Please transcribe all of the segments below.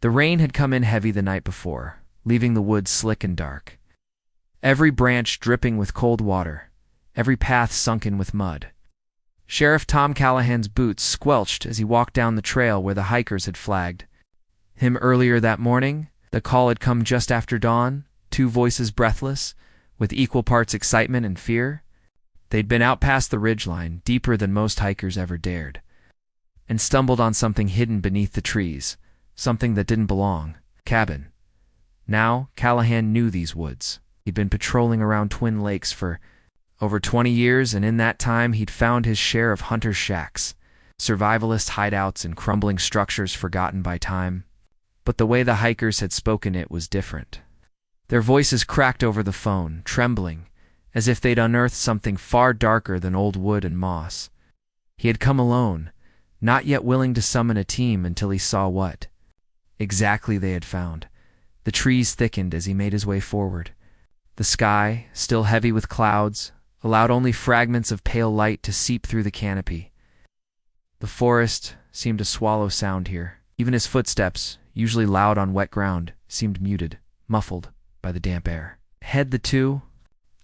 The rain had come in heavy the night before, leaving the woods slick and dark. Every branch dripping with cold water, every path sunken with mud. Sheriff Tom Callahan's boots squelched as he walked down the trail where the hikers had flagged him earlier that morning. The call had come just after dawn, two voices breathless, with equal parts excitement and fear. They'd been out past the ridgeline, deeper than most hikers ever dared, and stumbled on something hidden beneath the trees, something that didn't belong. Cabin. Now, Callahan knew these woods. He'd been patrolling around Twin Lakes for over 20 years, and in that time he'd found his share of hunters' shacks, survivalist hideouts, and crumbling structures forgotten by time. But the way the hikers had spoken it was different. Their voices cracked over the phone, trembling, as if they'd unearthed something far darker than old wood and moss. He had come alone, not yet willing to summon a team until he saw what exactly they had found. The trees thickened as he made his way forward. The sky, still heavy with clouds, allowed only fragments of pale light to seep through the canopy. The forest seemed to swallow sound here. Even his footsteps, usually loud on wet ground, seemed muted, muffled by the damp air. Ahead the two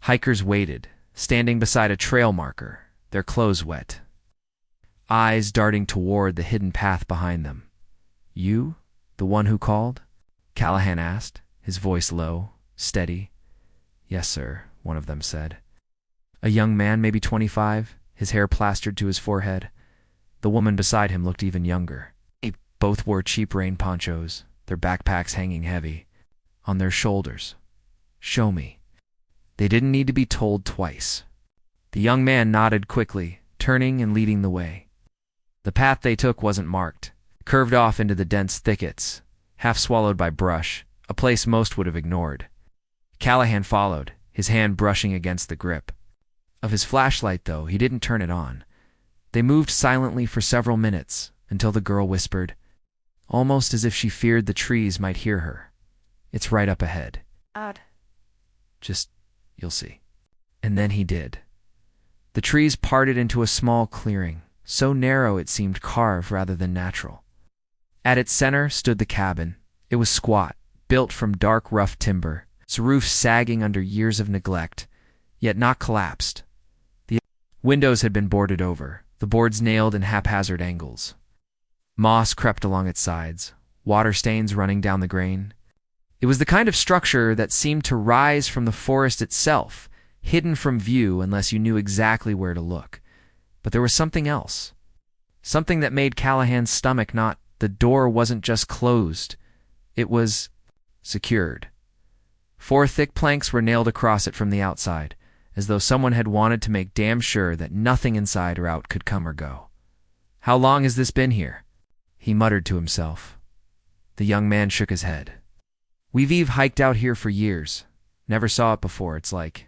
hikers waited, standing beside a trail marker, their clothes wet, eyes darting toward the hidden path behind them. "You? The one who called?" Callahan asked, his voice low, steady. "Yes, sir," one of them said. A young man, maybe 25, his hair plastered to his forehead. The woman beside him looked even younger. They both wore cheap rain ponchos, their backpacks hanging heavy on their shoulders. "Show me." They didn't need to be told twice. The young man nodded quickly, turning and leading the way. The path they took wasn't marked. It curved off into the dense thickets, half swallowed by brush, a place most would have ignored. Callahan followed, his hand brushing against the grip of his flashlight, though he didn't turn it on. They moved silently for several minutes, until the girl whispered, almost as if she feared the trees might hear her, "It's right up ahead. Odd. Just, you'll see." And then he did. The trees parted into a small clearing, so narrow it seemed carved rather than natural. At its center stood the cabin. It was squat, built from dark, rough timber, its roof sagging under years of neglect, yet not collapsed. The windows had been boarded over, the boards nailed in haphazard angles. Moss crept along its sides, water stains running down the grain. It was the kind of structure that seemed to rise from the forest itself, hidden from view unless you knew exactly where to look. But there was something else. Something that made Callahan's stomach knot. The door wasn't just closed. It was secured. 4 thick planks were nailed across it from the outside, as though someone had wanted to make damn sure that nothing inside or out could come or go. "How long has this been here?" he muttered to himself. The young man shook his head. "We've hiked out here for years. Never saw it before. It's like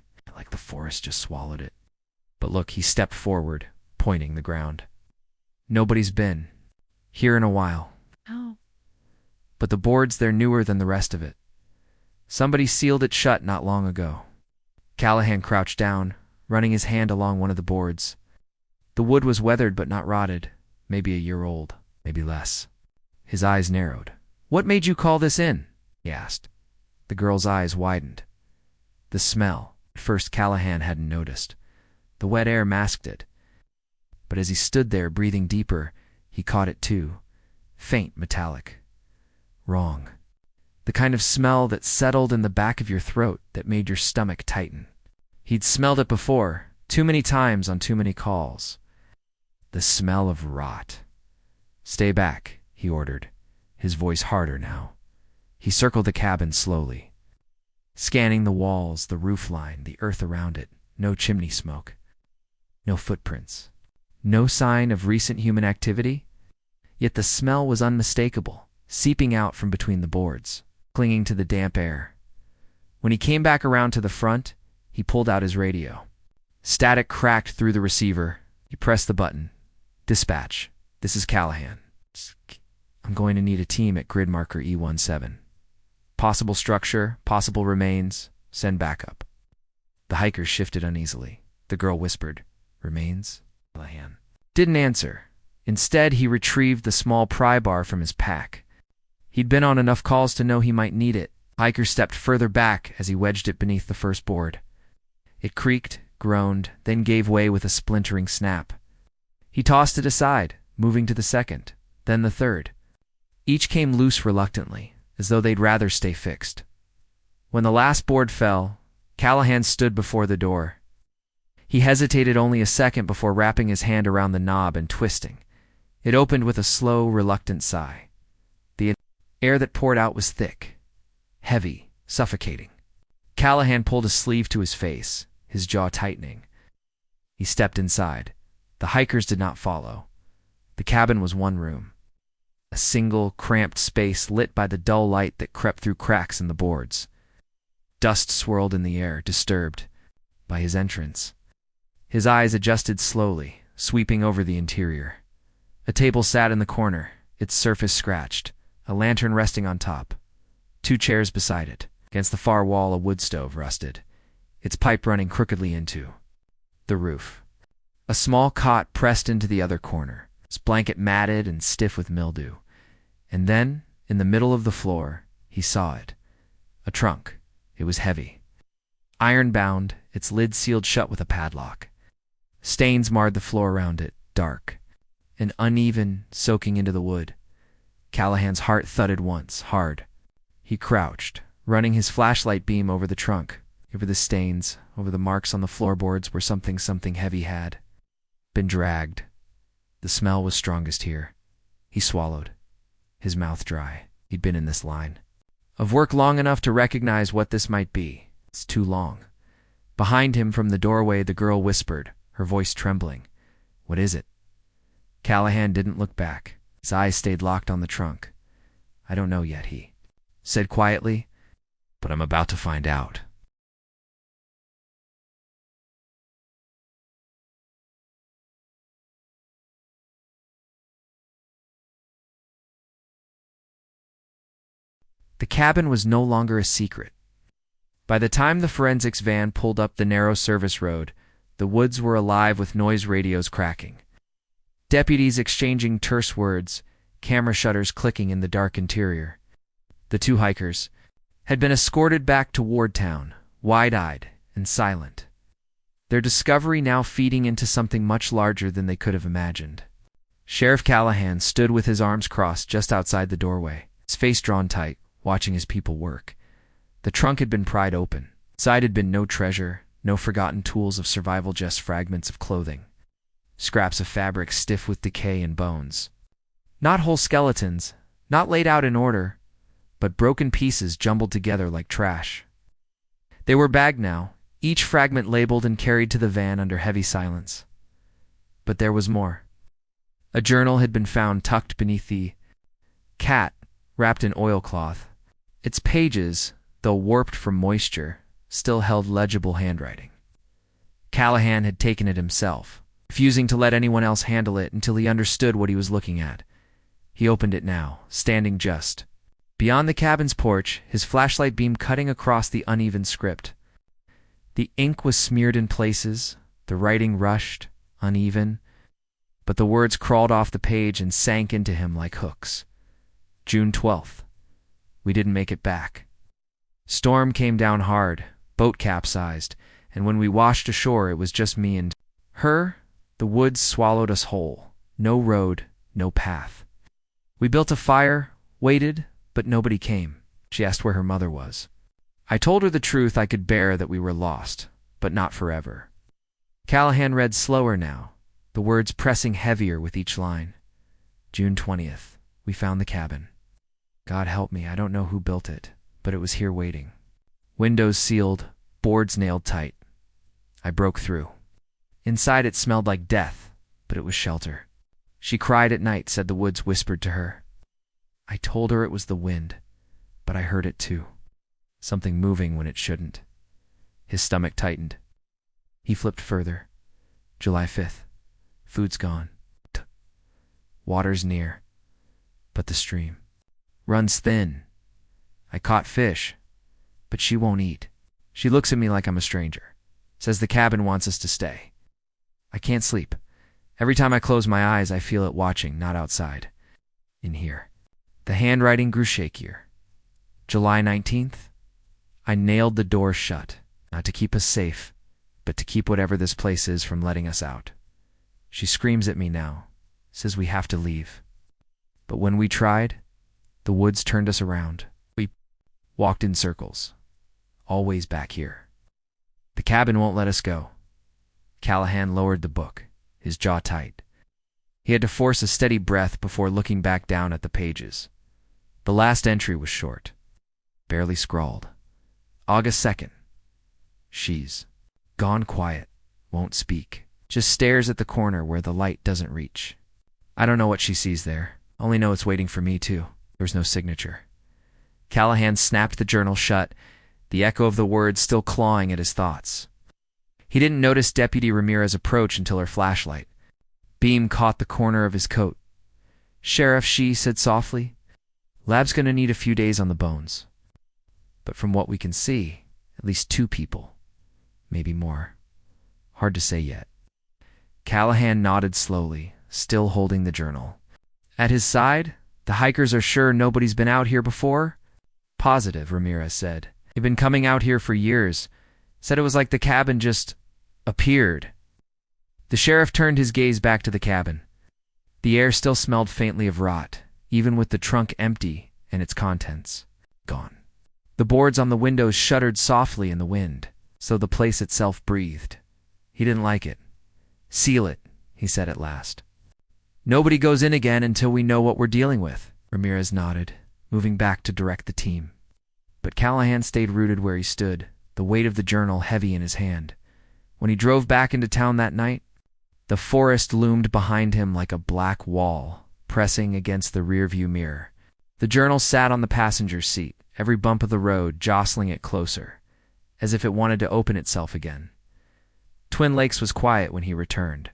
the forest just swallowed it. But look," he stepped forward, pointing the ground. "Nobody's been here in a while. Oh. But the boards, they're newer than the rest of it. Somebody sealed it shut not long ago." Callahan crouched down, running his hand along one of the boards. The wood was weathered but not rotted, maybe a year old, maybe less. His eyes narrowed. "What made you call this in?" he asked. The girl's eyes widened. The smell. At first Callahan hadn't noticed. The wet air masked it. But as he stood there breathing deeper, he caught it too. Faint, metallic. Wrong. The kind of smell that settled in the back of your throat, that made your stomach tighten. He'd smelled it before, too many times on too many calls. The smell of rot. "Stay back," he ordered, his voice harder now. He circled the cabin slowly, scanning the walls, the roofline, the earth around it. No chimney smoke. No footprints. No sign of recent human activity. Yet the smell was unmistakable, seeping out from between the boards, clinging to the damp air. When he came back around to the front, he pulled out his radio. Static cracked through the receiver. He pressed the button. "Dispatch, this is Callahan. I'm going to need a team at grid marker E17. Possible structure, possible remains, send backup." The hikers shifted uneasily. The girl whispered, "Remains?" Callahan didn't answer. Instead, he retrieved the small pry bar from his pack. He'd been on enough calls to know he might need it. Hiker stepped further back as he wedged it beneath the first board. It creaked, groaned, then gave way with a splintering snap. He tossed it aside, moving to the second, then the third. Each came loose reluctantly, as though they'd rather stay fixed. When the last board fell, Callahan stood before the door. He hesitated only a second before wrapping his hand around the knob and twisting. It opened with a slow, reluctant sigh. The air that poured out was thick, heavy, suffocating. Callahan pulled a sleeve to his face, his jaw tightening. He stepped inside. The hikers did not follow. The cabin was one room. A single, cramped space lit by the dull light that crept through cracks in the boards. Dust swirled in the air, disturbed by his entrance. His eyes adjusted slowly, sweeping over the interior. A table sat in the corner, its surface scratched, a lantern resting on top. 2 chairs beside it. Against the far wall, a wood stove rusted, its pipe running crookedly into the roof. A small cot pressed into the other corner, its blanket matted and stiff with mildew. And then, in the middle of the floor, he saw it. A trunk. It was heavy. Iron-bound, its lid sealed shut with a padlock. Stains marred the floor around it, dark and uneven, soaking into the wood. Callahan's heart thudded once, hard. He crouched, running his flashlight beam over the trunk, over the stains, over the marks on the floorboards where something heavy had been dragged. The smell was strongest here. He swallowed, his mouth dry. He'd been in this line of work long enough to recognize what this might be. It's too long. Behind him from the doorway, the girl whispered, her voice trembling. "What is it?" Callahan didn't look back. His eyes stayed locked on the trunk. "I don't know yet," he said quietly, "but I'm about to find out." The cabin was no longer a secret. By the time the forensics van pulled up the narrow service road, the woods were alive with noise radios cracking. Deputies exchanging terse words, camera shutters clicking in the dark interior. The 2 hikers had been escorted back to Wardtown, wide-eyed and silent. Their discovery now feeding into something much larger than they could have imagined. Sheriff Callahan stood with his arms crossed just outside the doorway, his face drawn tight, watching his people work. The trunk had been pried open. Inside had been no treasure, no forgotten tools of survival, just fragments of clothing. Scraps of fabric stiff with decay and bones. Not whole skeletons, not laid out in order, but broken pieces jumbled together like trash. They were bagged now, each fragment labeled and carried to the van under heavy silence. But there was more. A journal had been found tucked beneath the cat, wrapped in oilcloth. Its pages, though warped from moisture, still held legible handwriting. Callahan had taken it himself, refusing to let anyone else handle it until he understood what he was looking at. He opened it now, standing just beyond the cabin's porch, his flashlight beam cutting across the uneven script. The ink was smeared in places, the writing rushed, uneven, but the words crawled off the page and sank into him like hooks. June 12th. We didn't make it back. Storm came down hard, boat capsized, and when we washed ashore it was just me and her. The woods swallowed us whole. No road, no path. We built a fire, waited, but nobody came. She asked where her mother was. I told her the truth I could bear, that we were lost, but not forever. Callahan read slower now, the words pressing heavier with each line. June 20th. We found the cabin. God help me, I don't know who built it, but it was here waiting. Windows sealed, boards nailed tight. I broke through. Inside it smelled like death, but it was shelter. She cried at night, said the woods whispered to her. I told her it was the wind, but I heard it too. Something moving when it shouldn't. His stomach tightened. He flipped further. July 5th. Food's gone. Water's near, but the stream runs thin. I caught fish, but she won't eat. She looks at me like I'm a stranger. Says the cabin wants us to stay. I can't sleep. Every time I close my eyes, I feel it watching, not outside. In here. The handwriting grew shakier. July 19th. I nailed the door shut, not to keep us safe, but to keep whatever this place is from letting us out. She screams at me now, says we have to leave. But when we tried, the woods turned us around. We walked in circles, always back here. The cabin won't let us go. Callahan lowered the book, his jaw tight. He had to force a steady breath before looking back down at the pages. The last entry was short, barely scrawled. August 2nd. She's gone quiet, won't speak, just stares at the corner where the light doesn't reach. I don't know what she sees there, only know it's waiting for me too. There was no signature. Callahan snapped the journal shut, the echo of the words still clawing at his thoughts. He didn't notice Deputy Ramirez approach until her flashlight beam caught the corner of his coat. "Sheriff," she said softly, "Lab's gonna need a few days on the bones. But from what we can see, at least 2 people. Maybe more. Hard to say yet." Callahan nodded slowly, still holding the journal. At his side, "The hikers are sure nobody's been out here before?" "Positive," Ramirez said. "They've been coming out here for years. Said it was like the cabin just appeared." The sheriff turned his gaze back to the cabin. The air still smelled faintly of rot, even with the trunk empty and its contents gone. The boards on the windows shuddered softly in the wind, so the place itself breathed. He didn't like it. "Seal it," he said at last. "Nobody goes in again until we know what we're dealing with." Ramirez nodded, moving back to direct the team. But Callahan stayed rooted where he stood, the weight of the journal heavy in his hand. When he drove back into town that night, the forest loomed behind him like a black wall, pressing against the rearview mirror. The journal sat on the passenger's seat, every bump of the road jostling it closer, as if it wanted to open itself again. Twin Lakes was quiet when he returned.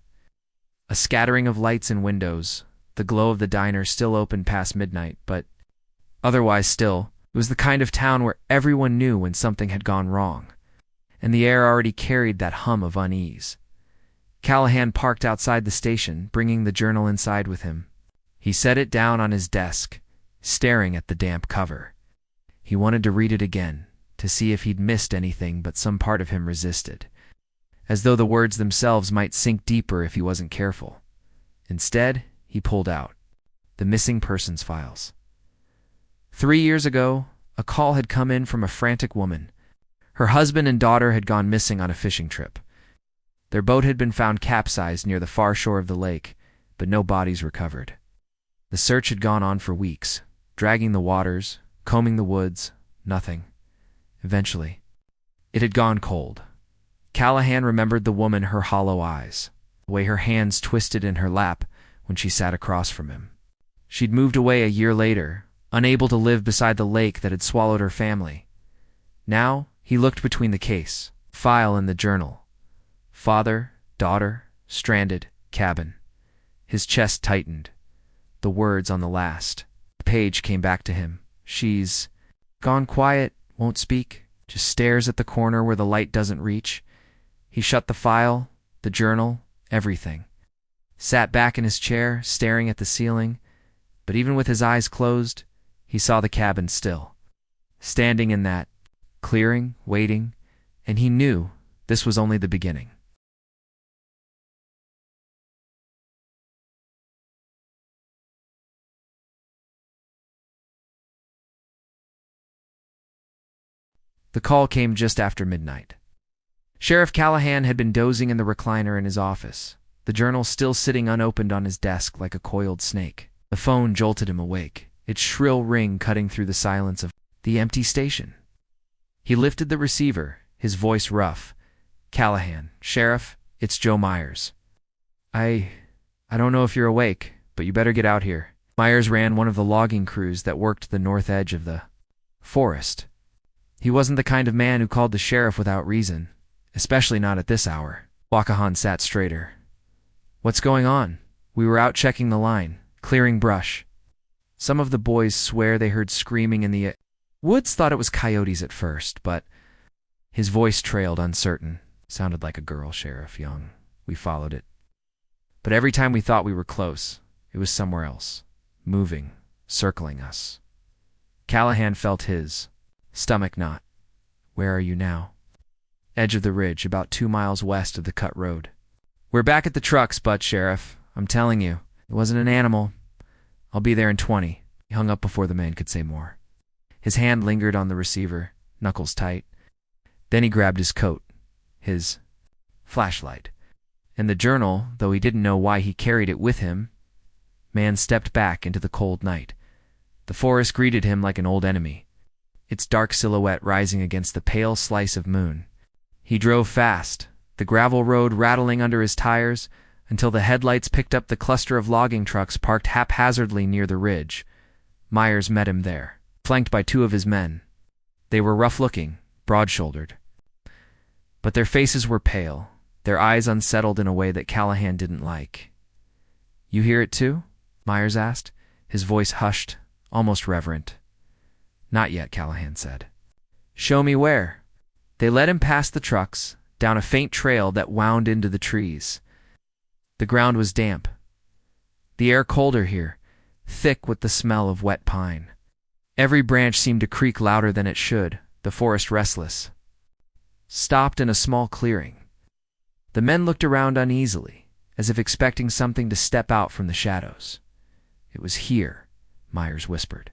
A scattering of lights in windows, the glow of the diner still open past midnight, but otherwise still, it was the kind of town where everyone knew when something had gone wrong, and the air already carried that hum of unease. Callahan parked outside the station, bringing the journal inside with him. He set it down on his desk, staring at the damp cover. He wanted to read it again, to see if he'd missed anything, but some part of him resisted, as though the words themselves might sink deeper if he wasn't careful. Instead, he pulled out the missing persons files. 3 years ago, a call had come in from a frantic woman. Her husband and daughter had gone missing on a fishing trip. Their boat had been found capsized near the far shore of the lake, but no bodies recovered. The search had gone on for weeks, dragging the waters, combing the woods, nothing. Eventually, it had gone cold. Callahan remembered the woman, her hollow eyes, the way her hands twisted in her lap when she sat across from him. She'd moved away a year later, unable to live beside the lake that had swallowed her family. Now, he looked between the case, file and the journal. Father, daughter, stranded, cabin. His chest tightened. The words on the last page came back to him. "She's gone quiet, won't speak, just stares at the corner where the light doesn't reach." He shut the file, the journal, everything. Sat back in his chair, staring at the ceiling, but even with his eyes closed, he saw the cabin still. Standing in that clearing, waiting, and he knew this was only the beginning. The call came just after midnight. Sheriff Callahan had been dozing in the recliner in his office, the journal still sitting unopened on his desk like a coiled snake. The phone jolted him awake, its shrill ring cutting through the silence of the empty station. He lifted the receiver, his voice rough. "Callahan, Sheriff, it's Joe Myers. I don't know if you're awake, but you better get out here." Myers ran one of the logging crews that worked the north edge of the forest. He wasn't the kind of man who called the sheriff without reason, especially not at this hour. Wakahan sat straighter. "What's going on?" "We were out checking the line, clearing brush. Some of the boys swear they heard screaming in the woods. Thought it was coyotes at first, but..." His voice trailed, uncertain. "Sounded like a girl, Sheriff, young. We followed it. But every time we thought we were close, it was somewhere else. Moving. circling us. Callahan felt his stomach knot. Where are you now? Edge of the ridge, about 2 miles west of the cut road. We're back at the trucks, but Sheriff, I'm telling you, it wasn't an animal. I'll be there in 20. He hung up before the man could say more. His hand lingered on the receiver, knuckles tight. Then he grabbed his coat, his flashlight, and the journal, though he didn't know why he carried it with him. Man stepped back into the cold night. The forest greeted him like an old enemy, its dark silhouette rising against the pale slice of moon. He drove fast, the gravel road rattling under his tires, until the headlights picked up the cluster of logging trucks parked haphazardly near the ridge. Myers met him there, flanked by 2 of his men. They were rough-looking, broad-shouldered, but their faces were pale, their eyes unsettled in a way that Callahan didn't like. You hear it too? Myers asked, his voice hushed, almost reverent. Not yet, Callahan said. Show me where. They led him past the trucks, down a faint trail that wound into the trees. The ground was damp. The air colder here, thick with the smell of wet pine. Every branch seemed to creak louder than it should, the forest restless. Stopped in a small clearing. The men looked around uneasily, as if expecting something to step out from the shadows. It was here, Myers whispered.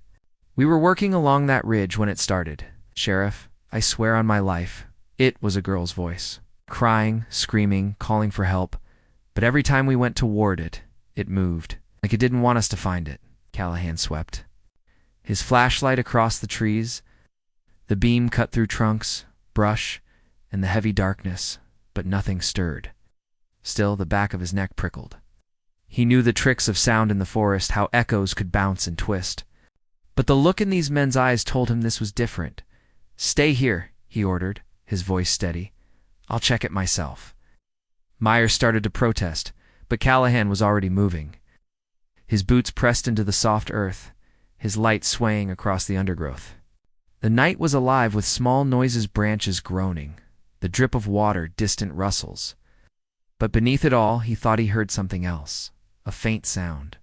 We were working along that ridge when it started. Sheriff, I swear on my life. It was a girl's voice, crying, screaming, calling for help. But every time we went toward it, it moved, like it didn't want us to find it. Callahan swept his flashlight across the trees. The beam cut through trunks, brush, and the heavy darkness, but nothing stirred. Still, the back of his neck prickled. He knew the tricks of sound in the forest, how echoes could bounce and twist. But the look in these men's eyes told him this was different. Stay here, he ordered, his voice steady. I'll check it myself. Myers started to protest, but Callahan was already moving. His boots pressed into the soft earth, his light swaying across the undergrowth. The night was alive with small noises, branches groaning, the drip of water, distant rustles. But beneath it all, he thought he heard something else, a faint sound,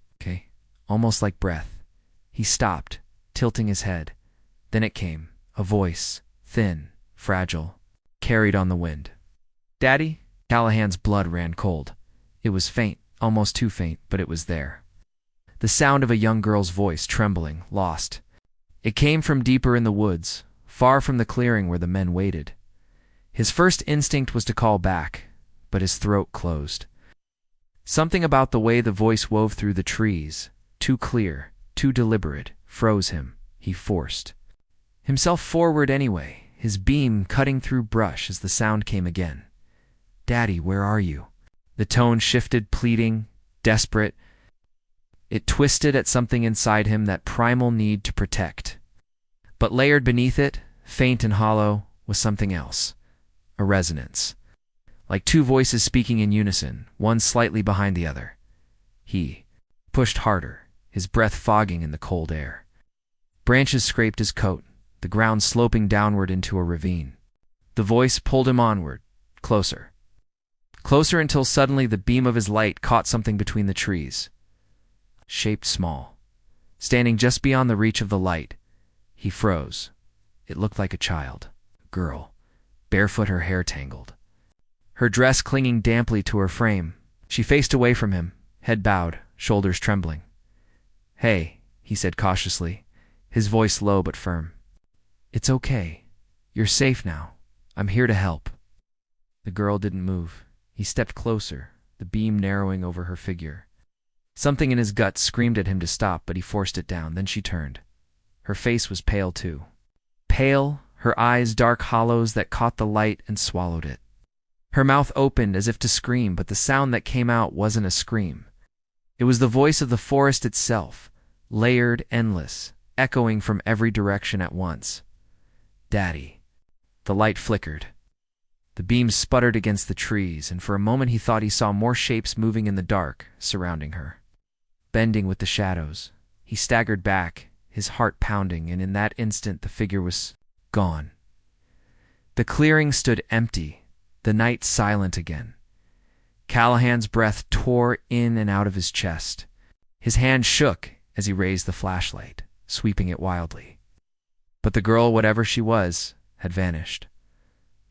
almost like breath. He stopped, tilting his head. Then it came, a voice, thin, fragile, carried on the wind. Daddy? Callahan's blood ran cold. It was faint, almost too faint, but it was there. The sound of a young girl's voice, trembling, lost. It came from deeper in the woods, far from the clearing where the men waited. His first instinct was to call back, but his throat closed. Something about the way the voice wove through the trees, too clear, too deliberate, froze him. He forced himself forward anyway, his beam cutting through brush as the sound came again. Daddy, where are you? The tone shifted, pleading, desperate. It twisted at something inside him, that primal need to protect. But layered beneath it, faint and hollow, was something else. A resonance. Like 2 voices speaking in unison, one slightly behind the other. He pushed harder, his breath fogging in the cold air. Branches scraped his coat, the ground sloping downward into a ravine. The voice pulled him onward, closer. Closer until suddenly the beam of his light caught something between the trees. Shaped small. Standing just beyond the reach of the light, he froze. It looked like a child, a girl, barefoot, her hair tangled. Her dress clinging damply to her frame. She faced away from him, head bowed, shoulders trembling. Hey, he said cautiously, his voice low but firm. It's okay. You're safe now. I'm here to help. The girl didn't move. He stepped closer, the beam narrowing over her figure. Something in his gut screamed at him to stop, but he forced it down. Then she turned. Her face was pale too. Pale, her eyes dark hollows that caught the light and swallowed it. Her mouth opened as if to scream, but the sound that came out wasn't a scream. It was the voice of the forest itself, layered, endless, echoing from every direction at once. Daddy. The light flickered. The beams sputtered against the trees, and for a moment he thought he saw more shapes moving in the dark, surrounding her. Bending with the shadows, he staggered back, his heart pounding, and in that instant the figure was gone. The clearing stood empty, the night silent again. Callahan's breath tore in and out of his chest. His hand shook, as he raised the flashlight, sweeping it wildly. But the girl, whatever she was, had vanished.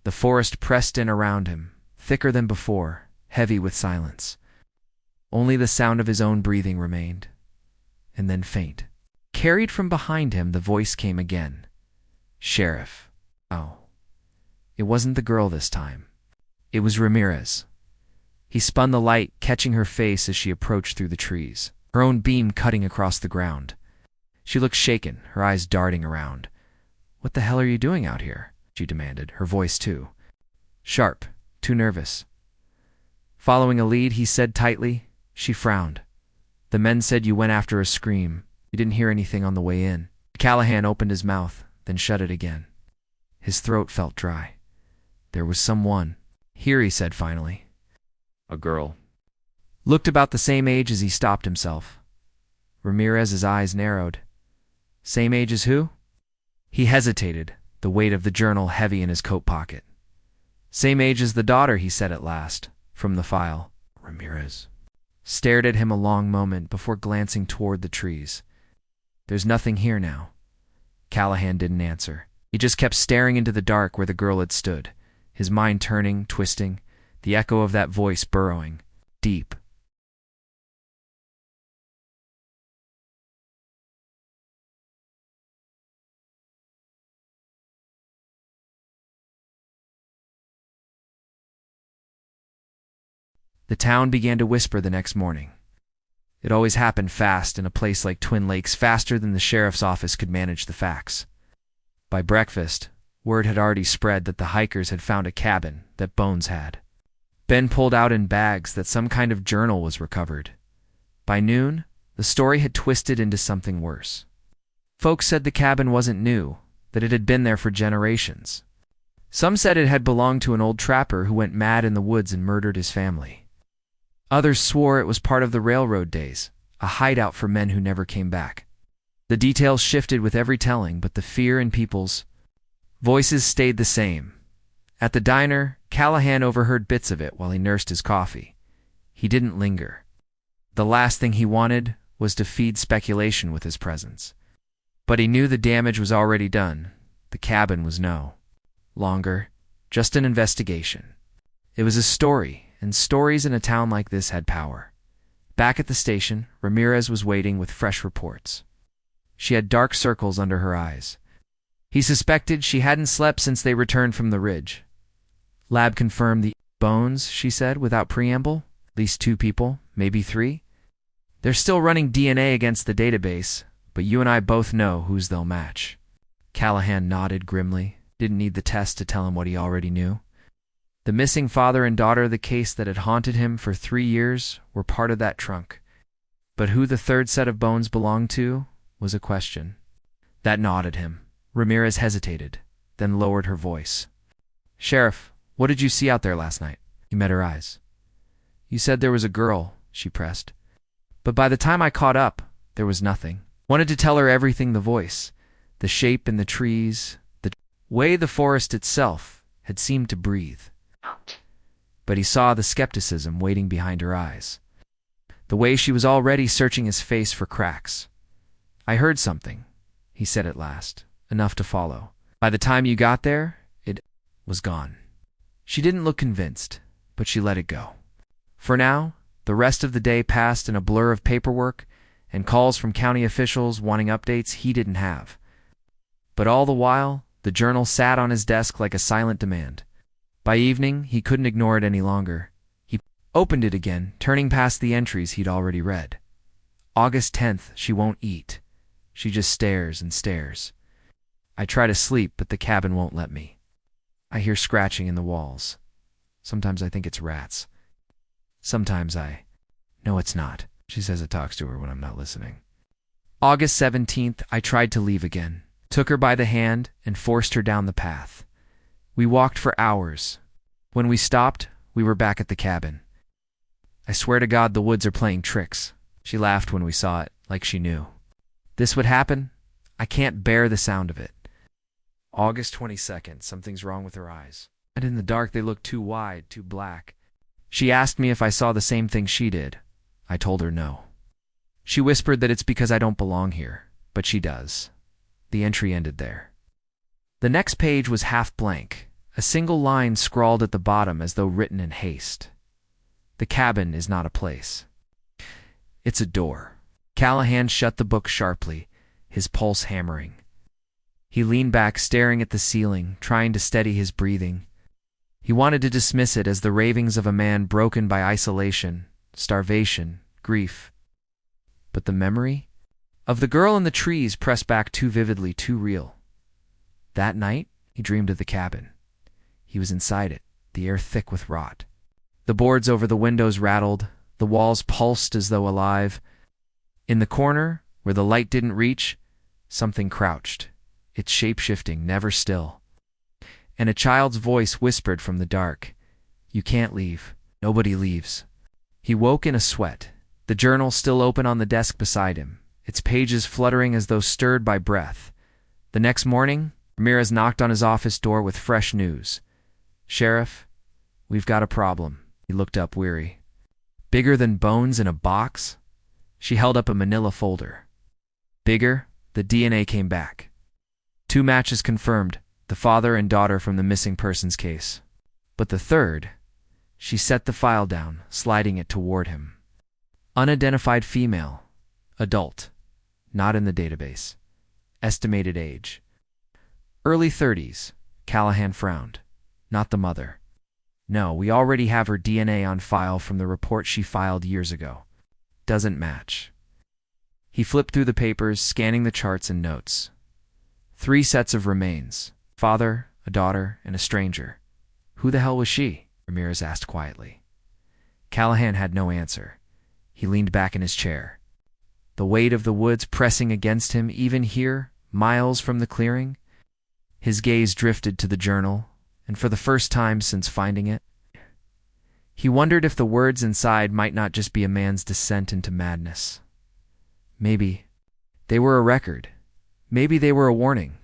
The forest pressed in around him, thicker than before, heavy with silence. Only the sound of his own breathing remained, and then faint. Carried from behind him, the voice came again. "Sheriff." Oh. It wasn't the girl this time. It was Ramirez. He spun the light, catching her face as she approached through the trees, her own beam cutting across the ground. She looked shaken, her eyes darting around. "What the hell are you doing out here?" she demanded, her voice too sharp, too nervous. Following a lead, he said tightly. She frowned. "The men said you went after a scream. You didn't hear anything on the way in." Callahan opened his mouth, then shut it again. His throat felt dry. "There was someone here," he said finally. "A girl." Looked about the same age as he stopped himself. Ramirez's eyes narrowed. "Same age as who?" He hesitated, the weight of the journal heavy in his coat pocket. "Same age as the daughter," he said at last, from the file. Ramirez stared at him a long moment before glancing toward the trees. "There's nothing here now." Callahan didn't answer. He just kept staring into the dark where the girl had stood, his mind turning, twisting, the echo of that voice burrowing deep. The town began to whisper the next morning. It always happened fast in a place like Twin Lakes, faster than the sheriff's office could manage the facts. By breakfast, word had already spread that the hikers had found a cabin that Bones had. Ben pulled out in bags that some kind of journal was recovered. By noon, the story had twisted into something worse. Folks said the cabin wasn't new, that it had been there for generations. Some said it had belonged to an old trapper who went mad in the woods and murdered his family. Others swore it was part of the railroad days, a hideout for men who never came back. The details shifted with every telling, but the fear in people's voices stayed the same. At the diner, Callahan overheard bits of it while he nursed his coffee. He didn't linger. The last thing he wanted was to feed speculation with his presence. But he knew the damage was already done. The cabin was no longer just an investigation. It was a story, and stories in a town like this had power. Back at the station, Ramirez was waiting with fresh reports. She had dark circles under her eyes. He suspected she hadn't slept since they returned from the ridge. Lab confirmed the Bones, she said, without preamble. At least 2 people, maybe 3. They're still running DNA against the database, but you and I both know whose they'll match. Callahan nodded grimly, didn't need the test to tell him what he already knew. The missing father and daughter, the case that had haunted him for 3 years, were part of that trunk. But who the third set of bones belonged to was a question. That gnawed him. Ramirez hesitated, then lowered her voice. "Sheriff, what did you see out there last night?" He met her eyes. "You said there was a girl," she pressed. "But by the time I caught up, there was nothing. Wanted to tell her everything, the voice, the shape in the trees, the way the forest itself had seemed to breathe." But he saw the skepticism waiting behind her eyes, the way she was already searching his face for cracks. "I heard something," he said at last, enough to follow. "By the time you got there, it was gone." She didn't look convinced, but she let it go. For now, the rest of the day passed in a blur of paperwork and calls from county officials wanting updates he didn't have. But all the while, the journal sat on his desk like a silent demand. By evening, he couldn't ignore it any longer. He opened it again, turning past the entries he'd already read. August 10th, she won't eat. She just stares and stares. I try to sleep, but the cabin won't let me. I hear scratching in the walls. Sometimes I think it's rats. Sometimes no, it's not. She says it talks to her when I'm not listening. August 17th, I tried to leave again. Took her by the hand and forced her down the path. We walked for hours. When we stopped, we were back at the cabin. I swear to God the woods are playing tricks. She laughed when we saw it, like she knew. This would happen? I can't bear the sound of it. August 22nd, something's wrong with her eyes. And in the dark they look too wide, too black. She asked me if I saw the same thing she did. I told her no. She whispered that it's because I don't belong here, but she does. The entry ended there. The next page was half blank, a single line scrawled at the bottom as though written in haste. The cabin is not a place. It's a door. Callahan shut the book sharply, his pulse hammering. He leaned back, staring at the ceiling, trying to steady his breathing. He wanted to dismiss it as the ravings of a man broken by isolation, starvation, grief. But the memory of the girl in the trees pressed back too vividly, too real. That night, he dreamed of the cabin. He was inside it, the air thick with rot. The boards over the windows rattled, the walls pulsed as though alive. In the corner, where the light didn't reach, something crouched, its shape shifting, never still. And a child's voice whispered from the dark, "You can't leave. Nobody leaves." He woke in a sweat, the journal still open on the desk beside him, its pages fluttering as though stirred by breath. The next morning, Ramirez knocked on his office door with fresh news. "Sheriff, we've got a problem." He looked up, weary. "Bigger than bones in a box?" She held up a manila folder. "Bigger?" The DNA came back. 2 matches confirmed, the father and daughter from the missing persons case. But the third, she set the file down, sliding it toward him. Unidentified female, adult, not in the database. Estimated age, early 30s. Callahan frowned. Not the mother. "No, we already have her DNA on file from the report she filed years ago. Doesn't match." He flipped through the papers, scanning the charts and notes. 3 sets of remains. Father, a daughter, and a stranger. Who the hell was she? Ramirez asked quietly. Callahan had no answer. He leaned back in his chair. The weight of the woods pressing against him, even here, miles from the clearing. His gaze drifted to the journal, and for the first time since finding it, he wondered if the words inside might not just be a man's descent into madness. Maybe they were a record. Maybe they were a warning.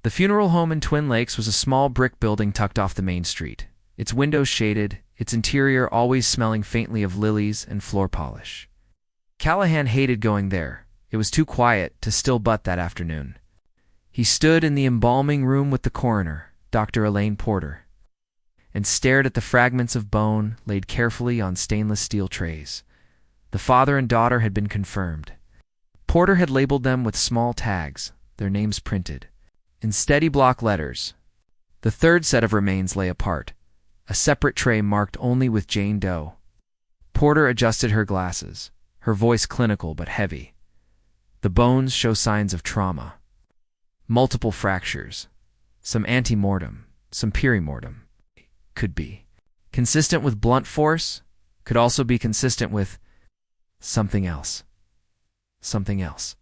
The funeral home in Twin Lakes was a small brick building tucked off the main street, its windows shaded, its interior always smelling faintly of lilies and floor polish. Callahan hated going there. It was too quiet to still butt that afternoon. He stood in the embalming room with the coroner, Dr. Elaine Porter, and stared at the fragments of bone laid carefully on stainless steel trays. The father and daughter had been confirmed. Porter had labeled them with small tags, their names printed in steady block letters. The third set of remains lay apart, a separate tray marked only with Jane Doe. Porter adjusted her glasses, her voice clinical but heavy. The bones show signs of trauma. Multiple fractures. Some ante-mortem, some peri-mortem. Could be consistent with blunt force, could also be consistent with something else. Something else,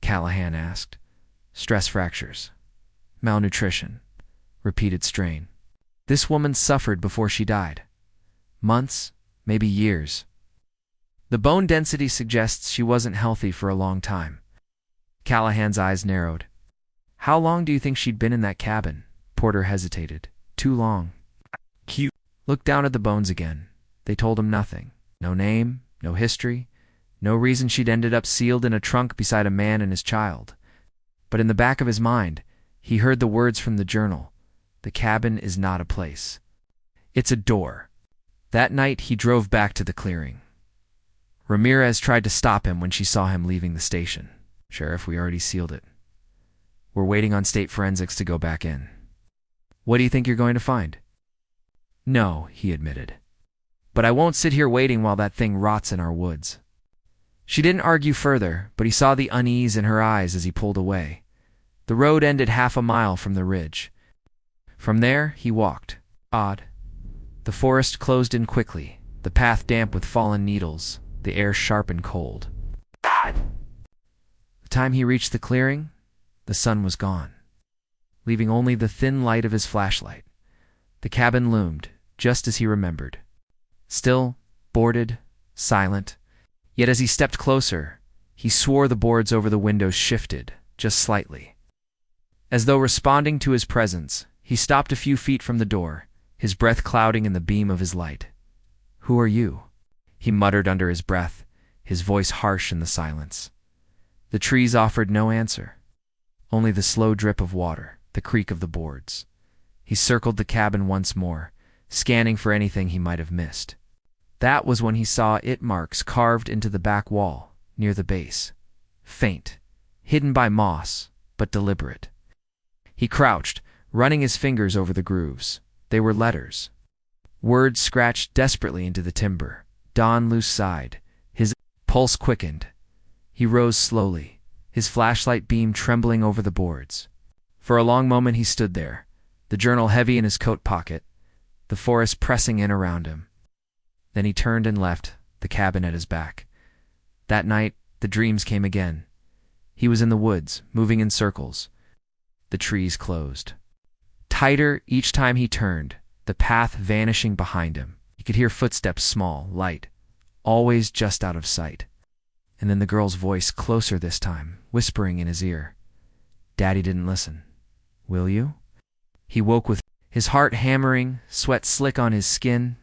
Callahan asked. Stress fractures. Malnutrition. Repeated strain. This woman suffered before she died. Months, maybe years. The bone density suggests she wasn't healthy for a long time. Callahan's eyes narrowed. How long do you think she'd been in that cabin? Porter hesitated. Too long. Cute. Looked down at the bones again. They told him nothing. No name, no history, no reason she'd ended up sealed in a trunk beside a man and his child. But in the back of his mind, he heard the words from the journal. The cabin is not a place. It's a door. That night, he drove back to the clearing. Ramirez tried to stop him when she saw him leaving the station. Sheriff, we already sealed it. We're waiting on state forensics to go back in. What do you think you're going to find? No, he admitted. But I won't sit here waiting while that thing rots in our woods. She didn't argue further, but he saw the unease in her eyes as he pulled away. The road ended half a mile from the ridge. From there, he walked. Odd. The forest closed in quickly, the path damp with fallen needles, the air sharp and cold. The time he reached the clearing, the sun was gone, leaving only the thin light of his flashlight. The cabin loomed, just as he remembered. Still, boarded, silent. Yet as he stepped closer, he swore the boards over the windows shifted, just slightly. As though responding to his presence, he stopped a few feet from the door, his breath clouding in the beam of his light. Who are you? he muttered under his breath, his voice harsh in the silence. The trees offered no answer. Only the slow drip of water, the creak of the boards. He circled the cabin once more, scanning for anything he might have missed. That was when he saw marks carved into the back wall, near the base. Faint, hidden by moss, but deliberate. He crouched, running his fingers over the grooves. They were letters. Words scratched desperately into the timber. Don Luce sighed. His pulse quickened. He rose slowly, his flashlight beam trembling over the boards. For a long moment he stood there, the journal heavy in his coat pocket, the forest pressing in around him. Then he turned and left, the cabin at his back. That night, the dreams came again. He was in the woods, moving in circles. The trees closed. Tighter each time he turned, the path vanishing behind him. He could hear footsteps small, light, always just out of sight. And then the girl's voice, closer this time, whispering in his ear. Daddy didn't listen. Will you? He woke with his heart hammering, sweat slick on his skin.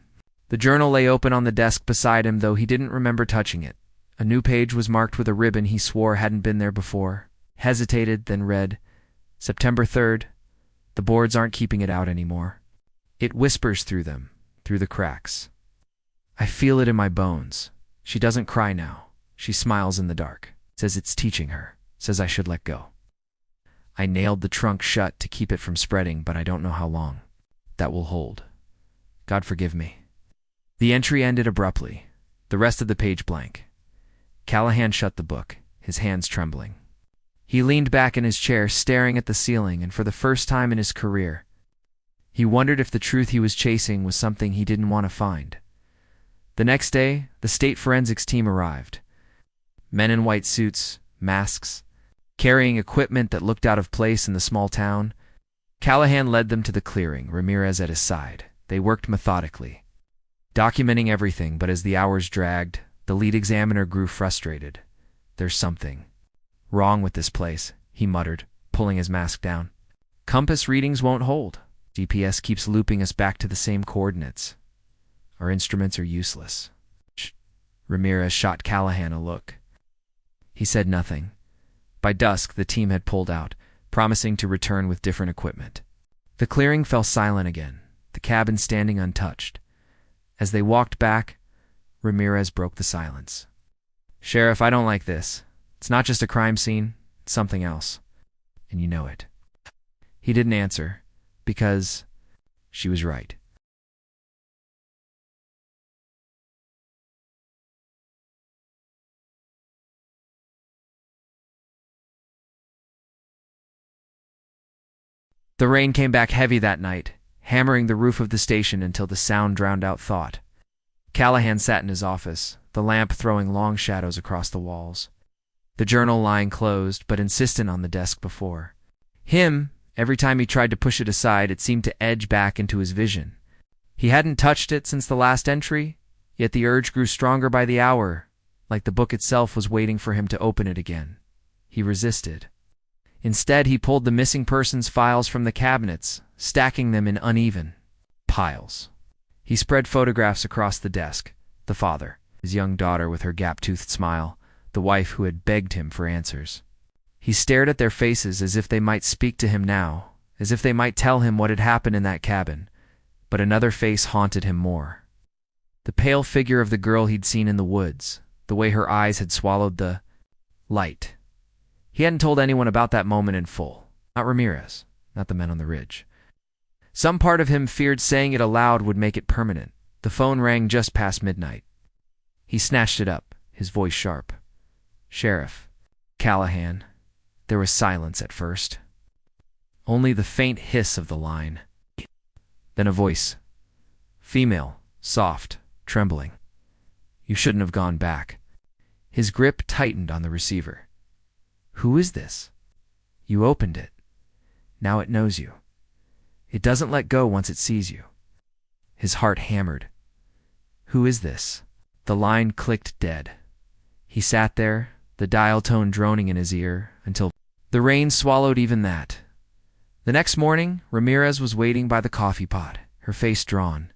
The journal lay open on the desk beside him, though he didn't remember touching it. A new page was marked with a ribbon he swore hadn't been there before. Hesitated, then read, September 3rd. The boards aren't keeping it out anymore. It whispers through them, through the cracks. I feel it in my bones. She doesn't cry now. She smiles in the dark. Says it's teaching her. Says I should let go. I nailed the trunk shut to keep it from spreading, but I don't know how long. That will hold. God forgive me. The entry ended abruptly, the rest of the page blank. Callahan shut the book, his hands trembling. He leaned back in his chair, staring at the ceiling, and for the first time in his career, he wondered if the truth he was chasing was something he didn't want to find. The next day, the state forensics team arrived. Men in white suits, masks, carrying equipment that looked out of place in the small town. Callahan led them to the clearing, Ramirez at his side. They worked methodically, documenting everything, but as the hours dragged, the lead examiner grew frustrated. There's something wrong with this place, he muttered, pulling his mask down. Compass readings won't hold. GPS keeps looping us back to the same coordinates. Our instruments are useless. Ramirez shot Callahan a look. He said nothing. By dusk, the team had pulled out, promising to return with different equipment. The clearing fell silent again, the cabin standing untouched. As they walked back, Ramirez broke the silence. Sheriff, I don't like this. It's not just a crime scene, it's something else. And you know it. He didn't answer, because she was right. The rain came back heavy that night, hammering the roof of the station until the sound drowned out thought. Callahan sat in his office, the lamp throwing long shadows across the walls. The journal lying closed, but insistent on the desk before him. Every time he tried to push it aside, it seemed to edge back into his vision. He hadn't touched it since the last entry, yet the urge grew stronger by the hour, like the book itself was waiting for him to open it again. He resisted. Instead, he pulled the missing persons files from the cabinets, stacking them in uneven piles. He spread photographs across the desk. The father, his young daughter with her gap-toothed smile, the wife who had begged him for answers. He stared at their faces as if they might speak to him now, as if they might tell him what had happened in that cabin. But another face haunted him more. The pale figure of the girl he'd seen in the woods, the way her eyes had swallowed the light. He hadn't told anyone about that moment in full. Not Ramirez, not the men on the ridge. Some part of him feared saying it aloud would make it permanent. The phone rang just past midnight. He snatched it up, his voice sharp. Sheriff. Callahan. There was silence at first. Only the faint hiss of the line. Then a voice. Female, soft, trembling. You shouldn't have gone back. His grip tightened on the receiver. Who is this? You opened it. Now it knows you. It doesn't let go once it sees you. His heart hammered. Who is this? The line clicked dead. He sat there, the dial tone droning in his ear, until the rain swallowed even that. The next morning, Ramirez was waiting by the coffee pot, her face drawn.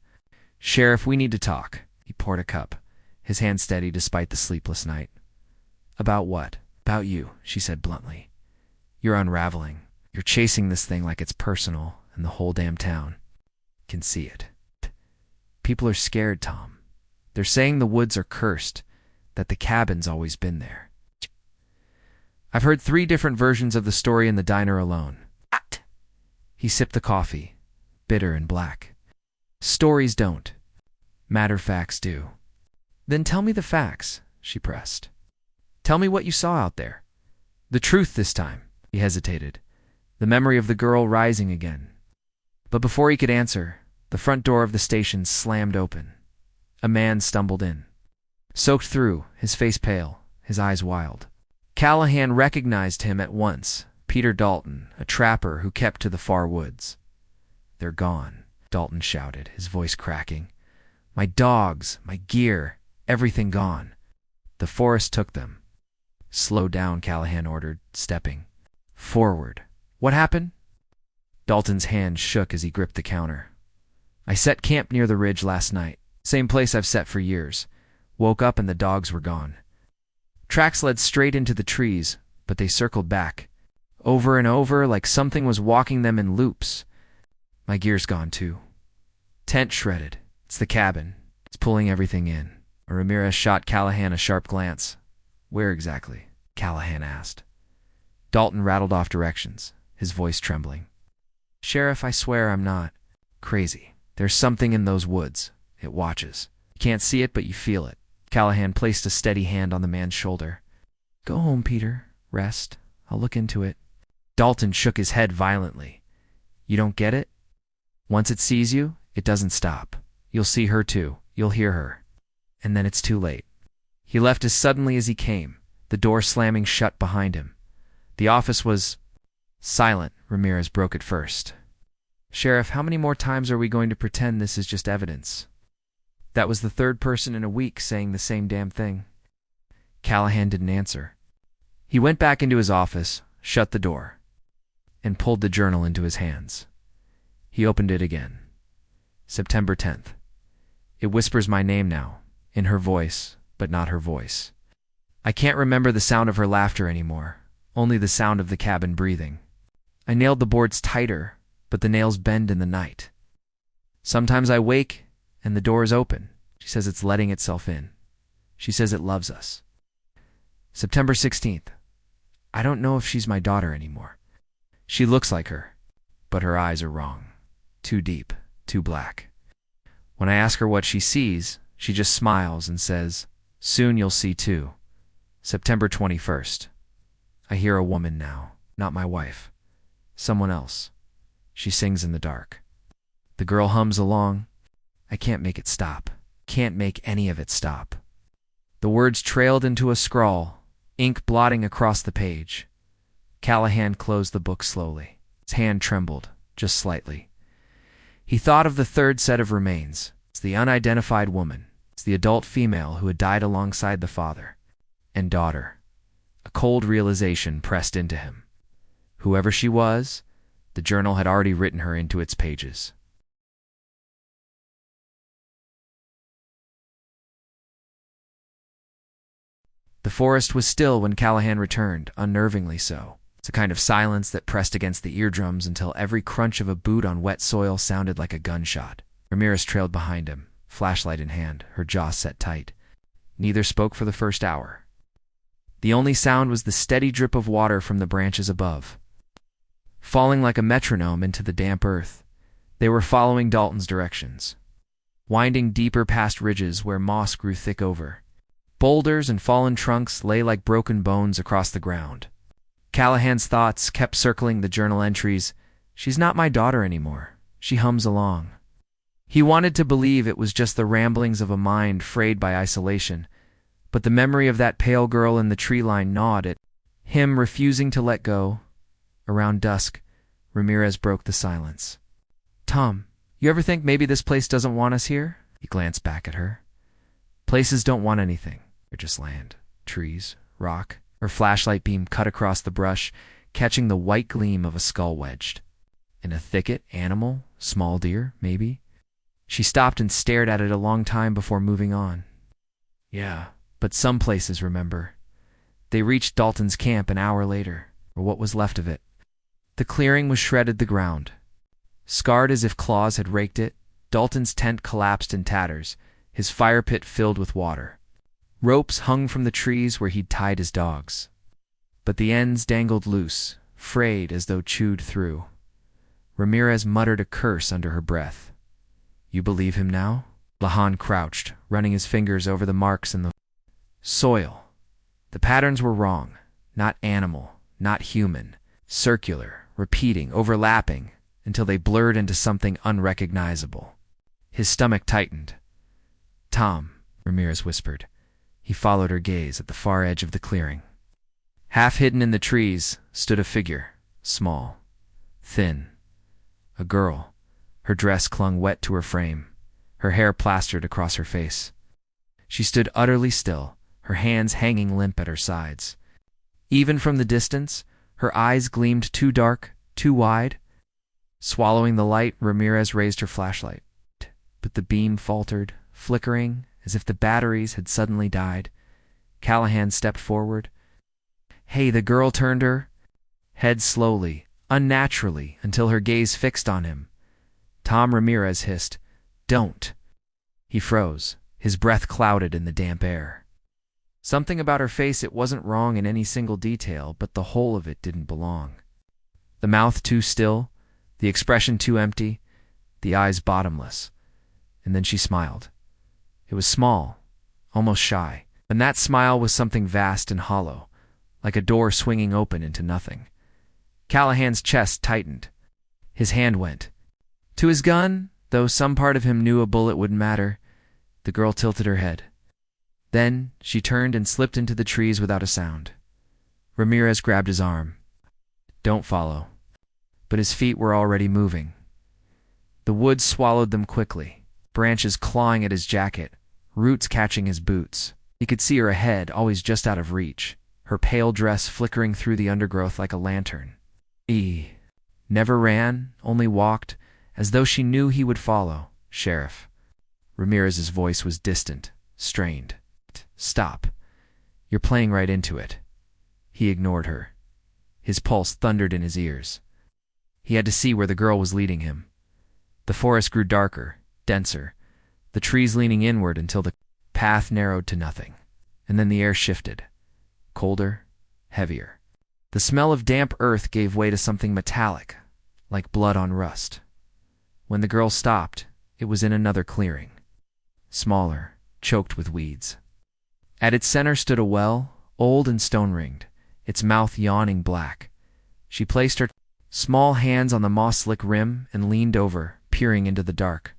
Sheriff, we need to talk. He poured a cup. his hand steady despite the sleepless night. "About what?" "About you," she said bluntly. "You're unraveling. You're chasing this thing like it's personal, and the whole damn town can see it. People are scared, Tom. They're saying the woods are cursed, that the cabin's always been there. I've heard 3 different versions of the story in the diner alone." He sipped the coffee, bitter and black. "Stories don't matter, facts do." "Then tell me the facts," she pressed. "Tell me what you saw out there. The truth this time." He hesitated, the memory of the girl rising again. But before he could answer, the front door of the station slammed open. A man stumbled in, soaked through, his face pale, his eyes wild. Callahan recognized him at once, Peter Dalton, a trapper who kept to the far woods. "They're gone," Dalton shouted, his voice cracking. "My dogs, my gear, everything gone. The forest took them." "Slow down," Callahan ordered, stepping forward. "What happened?" Dalton's hand shook as he gripped the counter. "I set camp near the ridge last night. Same place I've set for years. Woke up and the dogs were gone. Tracks led straight into the trees, but they circled back, over and over like something was walking them in loops. My gear's gone too. Tent shredded. It's the cabin. It's pulling everything in." Ramirez shot Callahan a sharp glance. "Where exactly?" Callahan asked. Dalton rattled off directions, his voice trembling. "Sheriff, I swear I'm not crazy. There's something in those woods. It watches. You can't see it, but you feel it." Callahan placed a steady hand on the man's shoulder. "Go home, Peter. Rest. I'll look into it." Dalton shook his head violently. "You don't get it? Once it sees you, it doesn't stop. You'll see her too. You'll hear her. And then it's too late." He left as suddenly as he came, the door slamming shut behind him. The office was silent. Ramirez broke it first. "Sheriff, how many more times are we going to pretend this is just evidence?" That was the 3rd person in a week saying the same damn thing. Callahan didn't answer. He went back into his office, shut the door, and pulled the journal into his hands. He opened it again. September 10th. It whispers my name now, in her voice, but not her voice. I can't remember the sound of her laughter anymore, only the sound of the cabin breathing. I nailed the boards tighter, but the nails bend in the night. Sometimes I wake, and the door is open. She says it's letting itself in. She says it loves us. September 16th. I don't know if she's my daughter anymore. She looks like her, but her eyes are wrong. Too deep, too black. When I ask her what she sees, she just smiles and says, "Soon you'll see too." September 21st. I hear a woman now, not my wife. Someone else. She sings in the dark. The girl hums along. I can't make it stop. Can't make any of it stop. The words trailed into a scrawl, ink blotting across the page. Callahan closed the book slowly. His hand trembled, just slightly. He thought of the 3rd set of remains. It's the unidentified woman. It's the adult female who had died alongside the father and daughter. A cold realization pressed into him. Whoever she was, the journal had already written her into its pages. The forest was still when Callahan returned, unnervingly so. It's a kind of silence that pressed against the eardrums until every crunch of a boot on wet soil sounded like a gunshot. Ramirez trailed behind him, flashlight in hand, her jaw set tight. Neither spoke for the first hour. The only sound was the steady drip of water from the branches above, falling like a metronome into the damp earth. They were following Dalton's directions, winding deeper past ridges where moss grew thick over. Boulders and fallen trunks lay like broken bones across the ground. Callahan's thoughts kept circling the journal entries. She's not my daughter anymore. She hums along. He wanted to believe it was just the ramblings of a mind frayed by isolation, but the memory of that pale girl in the tree line gnawed at him, refusing to let go. Around dusk, Ramirez broke the silence. "Tom, you ever think maybe this place doesn't want us here?" He glanced back at her. "Places don't want anything. They're just land, trees, rock." Her flashlight beam cut across the brush, catching the white gleam of a skull wedged. In a thicket, animal, small deer, maybe. She stopped and stared at it a long time before moving on. Yeah, but some places, remember. They reached Dalton's camp an hour later, or what was left of it. The clearing was shredded the ground. Scarred as if claws had raked it, Dalton's tent collapsed in tatters, his fire pit filled with water. Ropes hung from the trees where he'd tied his dogs. But the ends dangled loose, frayed as though chewed through. Ramirez muttered a curse under her breath. You believe him now? Lahan crouched, running his fingers over the marks in the soil. The patterns were wrong. Not animal, not human. Circular, repeating, overlapping, until they blurred into something unrecognizable. His stomach tightened. Tom, Ramirez whispered. He followed her gaze at the far edge of the clearing. Half hidden in the trees stood a figure, small, thin. A girl. Her dress clung wet to her frame, her hair plastered across her face. She stood utterly still, her hands hanging limp at her sides. Even from the distance, her eyes gleamed too dark, too wide. Swallowing the light, Ramirez raised her flashlight. But the beam faltered, flickering, as if the batteries had suddenly died. Callahan stepped forward. Hey, the girl turned her head slowly, unnaturally, until her gaze fixed on him. Tom Ramirez hissed, "Don't." He froze, his breath clouded in the damp air. Something about her face, it wasn't wrong in any single detail, but the whole of it didn't belong. The mouth too still, the expression too empty, the eyes bottomless. And then she smiled. It was small, almost shy, and that smile was something vast and hollow, like a door swinging open into nothing. Callahan's chest tightened. His hand went to his gun, though some part of him knew a bullet wouldn't matter. The girl tilted her head. Then she turned and slipped into the trees without a sound. Ramirez grabbed his arm. Don't follow. But his feet were already moving. The woods swallowed them quickly, branches clawing at his jacket, roots catching his boots. He could see her ahead, always just out of reach, her pale dress flickering through the undergrowth like a lantern. Never ran, only walked, as though she knew he would follow. Sheriff. Ramirez's voice was distant, strained. Stop. You're playing right into it. He ignored her. His pulse thundered in his ears. He had to see where the girl was leading him. The forest grew darker, denser, the trees leaning inward until the path narrowed to nothing. And then the air shifted. Colder, heavier. The smell of damp earth gave way to something metallic, like blood on rust. When the girl stopped, it was in another clearing. Smaller, choked with weeds. At its center stood a well, old and stone-ringed, its mouth yawning black. She placed her small hands on the moss-slick rim and leaned over, peering into the dark.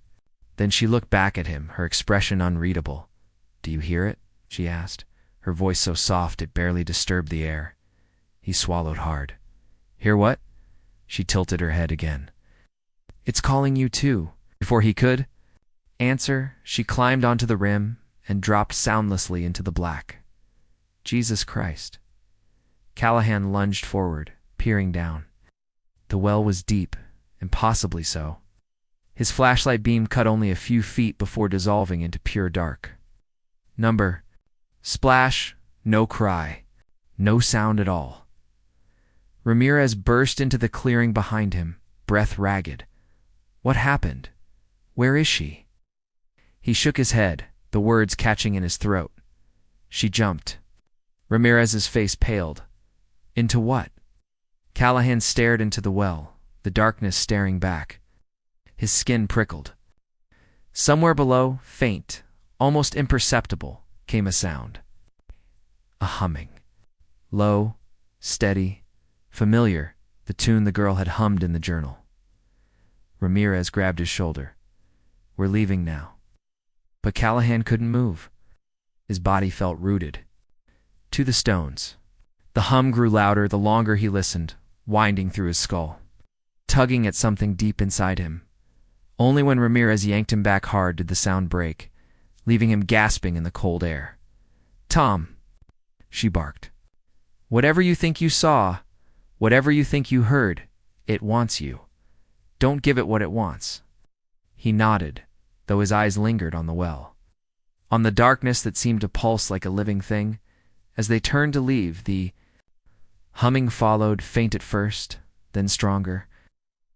Then she looked back at him, her expression unreadable. Do you hear it? She asked, her voice so soft it barely disturbed the air. He swallowed hard. Hear what? She tilted her head again. It's calling you too. Before he could answer, she climbed onto the rim and dropped soundlessly into the black. Jesus Christ. Callahan lunged forward, peering down. The well was deep, impossibly so. His flashlight beam cut only a few feet before dissolving into pure dark. Number. Splash, no cry, no sound at all. Ramirez burst into the clearing behind him, breath ragged. What happened? Where is she? He shook his head, the words catching in his throat. She jumped. Ramirez's face paled. Into what? Callahan stared into the well, the darkness staring back. His skin prickled. Somewhere below, faint, almost imperceptible, came a sound. A humming. Low, steady, familiar, the tune the girl had hummed in the journal. Ramirez grabbed his shoulder. We're leaving now. But Callahan couldn't move. His body felt rooted. To the stones. The hum grew louder the longer he listened, winding through his skull, tugging at something deep inside him. Only when Ramirez yanked him back hard did the sound break, leaving him gasping in the cold air. Tom, she barked. Whatever you think you saw, whatever you think you heard, it wants you. Don't give it what it wants. He nodded, though his eyes lingered on the well. on the darkness that seemed to pulse like a living thing. As they turned to leave, the humming followed, faint at first, then stronger,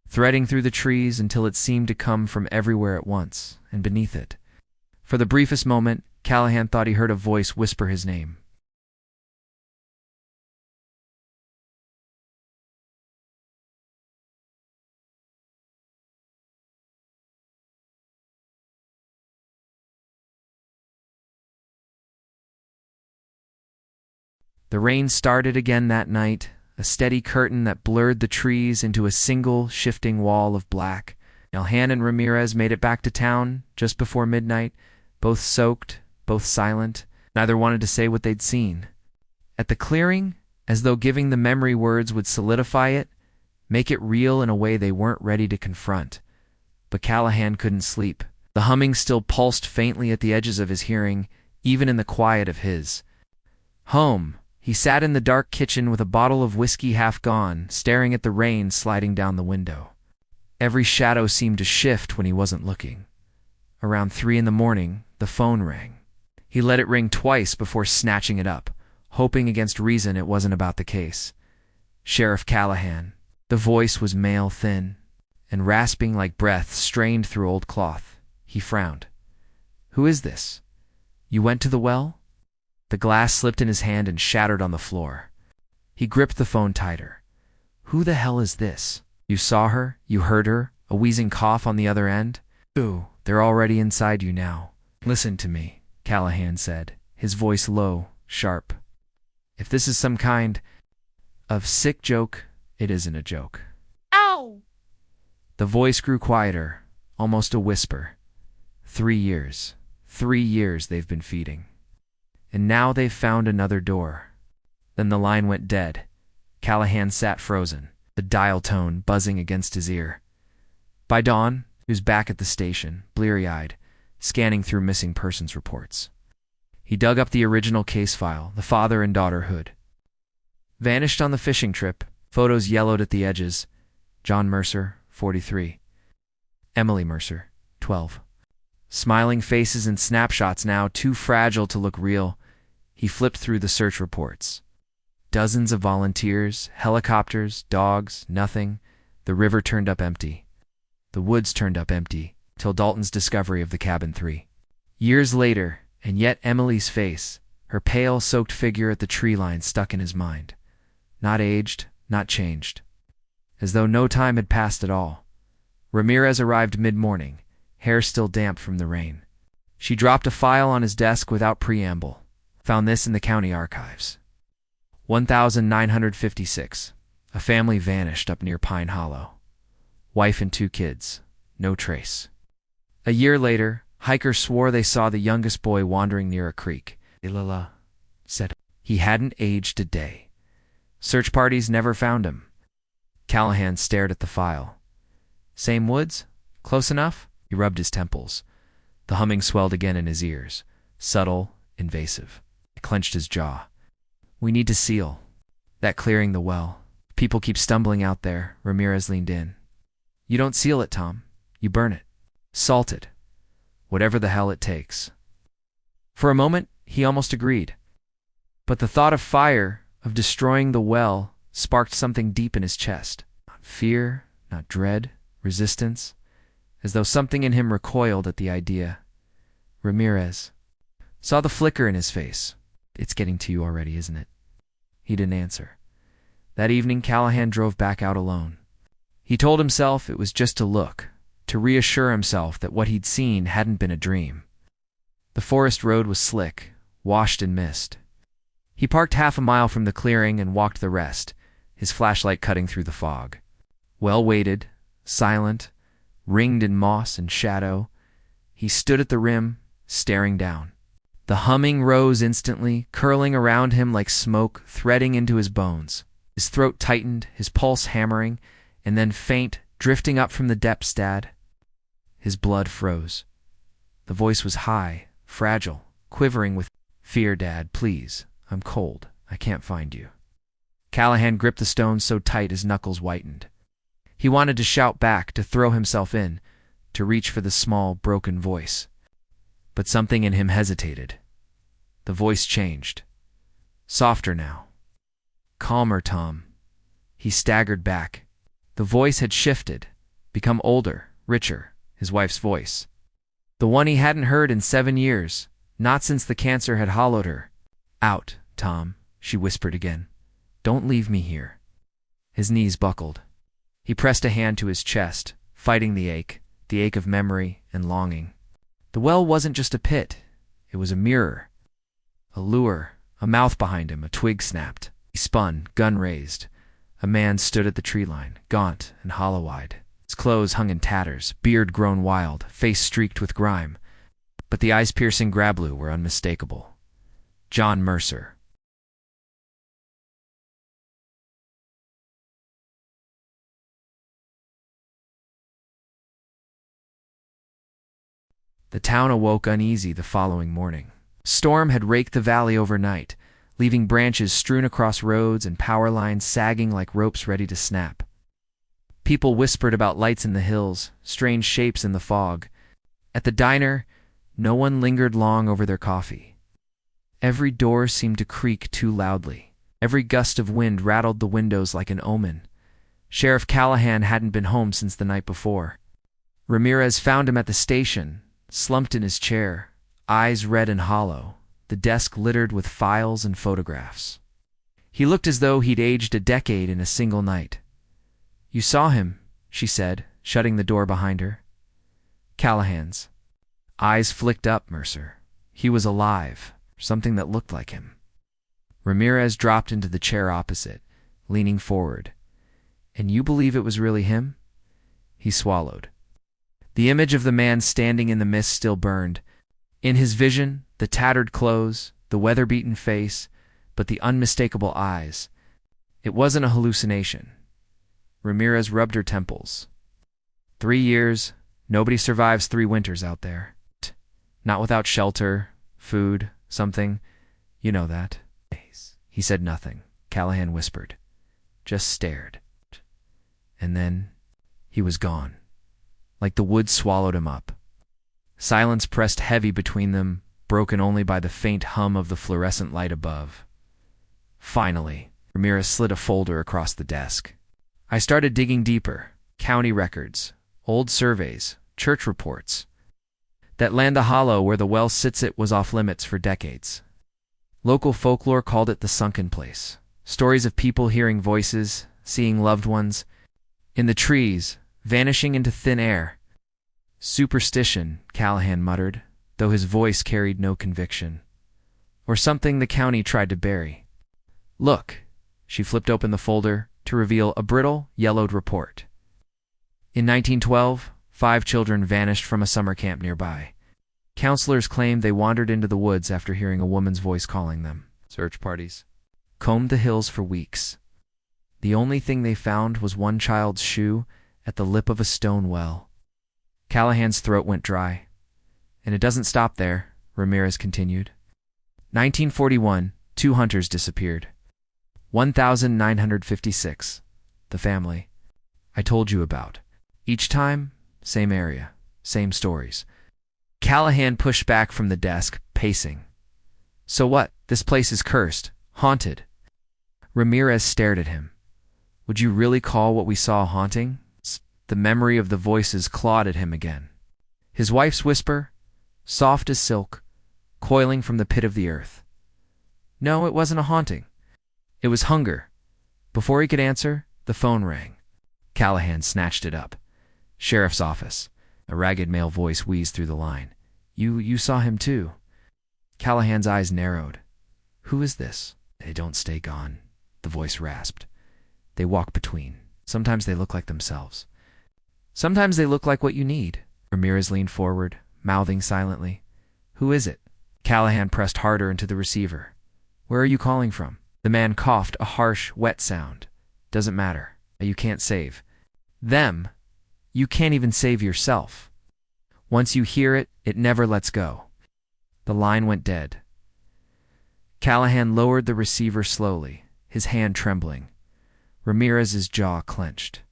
threading through the trees until it seemed to come from everywhere at once, and beneath it. For the briefest moment, Callahan thought he heard a voice whisper his name. The rain started again that night, a steady curtain that blurred the trees into a single, shifting wall of black. Elhan and Ramirez made it back to town just before midnight, both soaked, both silent. Neither wanted to say what they'd seen. At the clearing, as though giving the memory words would solidify it, make it real in a way they weren't ready to confront. But Callahan couldn't sleep. The humming still pulsed faintly at the edges of his hearing, even in the quiet of his home. He sat in the dark kitchen with a bottle of whiskey half gone, staring at the rain sliding down the window. Every shadow seemed to shift when he wasn't looking. Around 3 a.m, the phone rang. He let it ring twice before snatching it up, hoping against reason it wasn't about the case. Sheriff Callahan. The voice was male thin, and rasping like breath strained through old cloth. He frowned. "Who is this? You went to the well?" The glass slipped in his hand and shattered on the floor. He gripped the phone tighter. "Who the hell is this? You saw her? You heard her? A wheezing cough on the other end?" "Ooh, they're already inside you now." "Listen to me," Callahan said, his voice low, sharp. "If this is some kind of sick joke, it isn't a joke." Ow! The voice grew quieter, almost a whisper. 3 years. 3 years they've been feeding. And now they've found another door. Then the line went dead. Callahan sat frozen, the dial tone buzzing against his ear. By dawn, he was back at the station, bleary-eyed, scanning through missing persons reports. He dug up the original case file, the father and daughter Hood. Vanished on the fishing trip, photos yellowed at the edges. John Mercer, 43. Emily Mercer, 12. Smiling faces and snapshots now too fragile to look real. He flipped through the search reports. Dozens of volunteers, helicopters, dogs, nothing. The river turned up empty. The woods turned up empty, till Dalton's discovery of the cabin 3. Years later, and yet Emily's face, her pale, soaked figure at the tree line stuck in his mind. Not aged, not changed. As though no time had passed at all. Ramirez arrived mid-morning, hair still damp from the rain. She dropped a file on his desk without preamble. Found this in the county archives. 1956. A family vanished up near Pine Hollow. Wife and 2 kids. No trace. A year later, hikers swore they saw the youngest boy wandering near a creek. Ilala said he hadn't aged a day. Search parties never found him. Callahan stared at the file. Same woods? Close enough? He rubbed his temples. The humming swelled again in his ears, subtle, invasive. He clenched his jaw. We need to seal. That clearing the well. People keep stumbling out there. Ramirez leaned in. You don't seal it, Tom. You burn it. Salt it. Whatever the hell it takes. For a moment, he almost agreed. But the thought of fire, of destroying the well, sparked something deep in his chest. Not fear, not dread, resistance. As though something in him recoiled at the idea. Ramirez saw the flicker in his face. It's getting to you already, isn't it? He didn't answer. That evening, Callahan drove back out alone. He told himself it was just to look, to reassure himself that what he'd seen hadn't been a dream. The forest road was slick, washed in mist. He parked half a mile from the clearing and walked the rest, his flashlight cutting through the fog. Well-weighted, silent, ringed in moss and shadow, he stood at the rim, staring down. The humming rose instantly, curling around him like smoke, threading into his bones. His throat tightened, his pulse hammering, and then faint, drifting up from the depths, Dad. His blood froze. The voice was high, fragile, quivering with fear. Dad, please. I'm cold. I can't find you. Callahan gripped the stone so tight his knuckles whitened. He wanted to shout back, to throw himself in, to reach for the small, broken voice. but something in him hesitated. The voice changed. Softer now. Calmer, Tom. He staggered back. The voice had shifted, become older, richer, his wife's voice. The one he hadn't heard in 7 years, not since the cancer had hollowed her. Out, Tom, she whispered again. Don't leave me here. His knees buckled. He pressed a hand to his chest, fighting the ache of memory and longing. The well wasn't just a pit. It was a mirror. A lure, a mouth behind him, a twig snapped. He spun, gun raised. A man stood at the tree line, gaunt and hollow-eyed. His clothes hung in tatters, beard grown wild, face streaked with grime. But the eyes-piercing grabblue were unmistakable. John Mercer. The town awoke uneasy the following morning. Storm had raked the valley overnight, leaving branches strewn across roads and power lines sagging like ropes ready to snap. People whispered about lights in the hills, strange shapes in the fog. At the diner, no one lingered long over their coffee. Every door seemed to creak too loudly. Every gust of wind rattled the windows like an omen. Sheriff Callahan hadn't been home since the night before. Ramirez found him at the station, slumped in his chair, eyes red and hollow, the desk littered with files and photographs. He looked as though he'd aged a decade in a single night. You saw him, she said, shutting the door behind her. Callahan's. Eyes flicked up, Mercer. He was alive, something that looked like him. Ramirez dropped into the chair opposite, leaning forward. And you believe it was really him? He swallowed. The image of the man standing in the mist still burned. In his vision, the tattered clothes, the weather-beaten face, but the unmistakable eyes. It wasn't a hallucination. Ramirez rubbed her temples. 3 years, nobody survives 3 winters out there. Not without shelter, food, something. You know that. He said nothing. Callahan whispered. Just stared. And then he was gone. Like the woods swallowed him up. Silence pressed heavy between them, broken only by the faint hum of the fluorescent light above. Finally, Ramirez slid a folder across the desk. I started digging deeper. County records, old surveys, church reports. That land the hollow where the well sits it was off limits for decades. Local folklore called it the sunken place. Stories of people hearing voices, seeing loved ones. In the trees, vanishing into thin air. Superstition, Callahan muttered, though his voice carried no conviction. Or something the county tried to bury. Look, she flipped open the folder to reveal a brittle, yellowed report. In 1912, 5 children vanished from a summer camp nearby. Counselors claimed they wandered into the woods after hearing a woman's voice calling them. Search parties combed the hills for weeks. The only thing they found was one child's shoe at the lip of a stone well. Callahan's throat went dry. And it doesn't stop there, Ramirez continued. 1941, 2 hunters disappeared. 1,956. The family I told you about. Each time, same area, same stories. Callahan pushed back from the desk, pacing. So what? This place is cursed, haunted. Ramirez stared at him. Would you really call what we saw haunting? The memory of the voices clawed at him again. His wife's whisper, soft as silk, coiling from the pit of the earth. No, it wasn't a haunting. It was hunger. Before he could answer, the phone rang. Callahan snatched it up. Sheriff's office. A ragged male voice wheezed through the line. You saw him too. Callahan's eyes narrowed. Who is this? They don't stay gone, the voice rasped. They walk between. Sometimes they look like themselves. Sometimes they look like what you need. Ramirez leaned forward, mouthing silently. Who is it? Callahan pressed harder into the receiver. Where are you calling from? The man coughed, a harsh, wet sound. Doesn't matter. You can't save them. You can't even save yourself. Once you hear it, it never lets go. The line went dead. Callahan lowered the receiver slowly, his hand trembling. Ramirez's jaw clenched.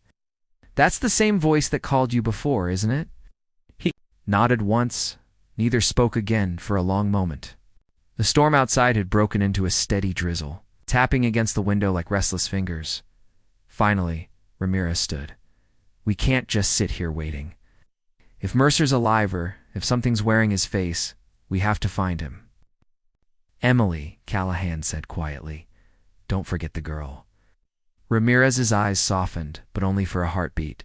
That's the same voice that called you before, isn't it? He nodded once, Neither spoke again for a long moment. The storm outside had broken into a steady drizzle, tapping against the window like restless fingers. Finally, Ramirez stood. "We can't just sit here waiting. If Mercer's alive or if something's wearing his face, we have to find him." "Emily," Callahan said quietly, "don't forget the girl." Ramirez's eyes softened, but only for a heartbeat.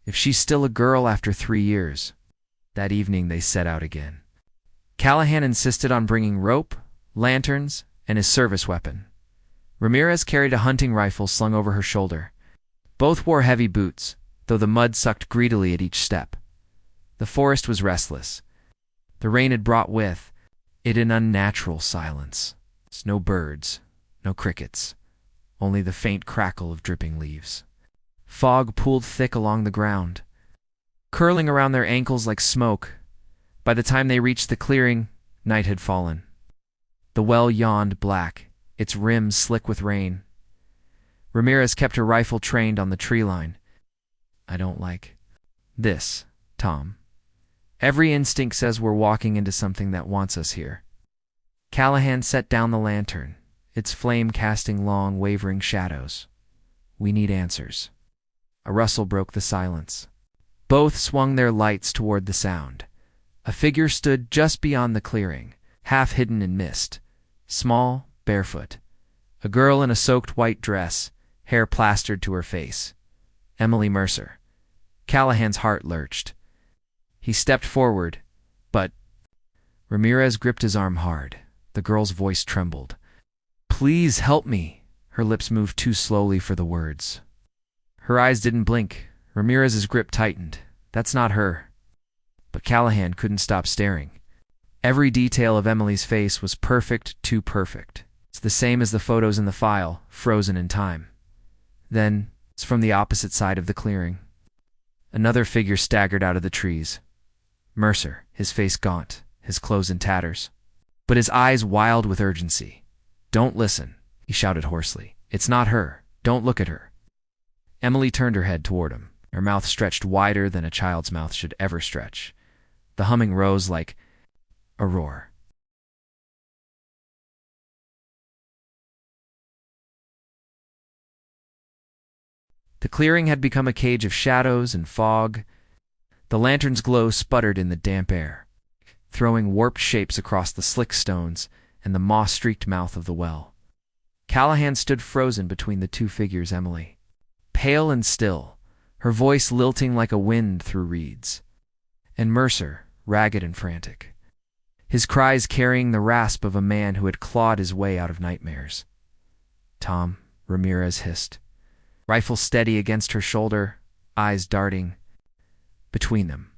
If she's still a girl after 3 years. That evening they set out again. Callahan insisted on bringing rope, lanterns, and his service weapon. Ramirez carried a hunting rifle slung over her shoulder. Both wore heavy boots, though the mud sucked greedily at each step. The forest was restless. The rain had brought with it an unnatural silence. No birds, no crickets, only the faint crackle of dripping leaves. Fog pooled thick along the ground, curling around their ankles like smoke. By the time they reached the clearing, night had fallen. The well yawned black, its rims slick with rain. Ramirez kept her rifle trained on the tree line. "I don't like this, Tom. Every instinct says we're walking into something that wants us here." Callahan set down the lantern, its flame casting long, wavering shadows. "We need answers." A rustle broke the silence. Both swung their lights toward the sound. A figure stood just beyond the clearing, half hidden in mist. Small, barefoot. A girl in a soaked white dress, hair plastered to her face. Emily Mercer. Callahan's heart lurched. He stepped forward, but Ramirez gripped his arm hard. The girl's voice trembled. "Please help me." Her lips moved too slowly for the words. Her eyes didn't blink. Ramirez's grip tightened. "That's not her." But Callahan couldn't stop staring. Every detail of Emily's face was perfect, too perfect. It's the same as the photos in the file, frozen in time. Then, it's from the opposite side of the clearing. Another figure staggered out of the trees. Mercer, his face gaunt, his clothes in tatters, but his eyes wild with urgency. "Don't listen," he shouted hoarsely. "It's not her. Don't look at her." Emily turned her head toward him, her mouth stretched wider than a child's mouth should ever stretch. The humming rose like a roar. The clearing had become a cage of shadows and fog. The lantern's glow sputtered in the damp air, throwing warped shapes across the slick stones and the moss-streaked mouth of the well. Callahan stood frozen between the two figures. Emily, pale and still, her voice lilting like a wind through reeds, and Mercer, ragged and frantic, his cries carrying the rasp of a man who had clawed his way out of nightmares. "Tom," Ramirez hissed, rifle steady against her shoulder, eyes darting. Between them.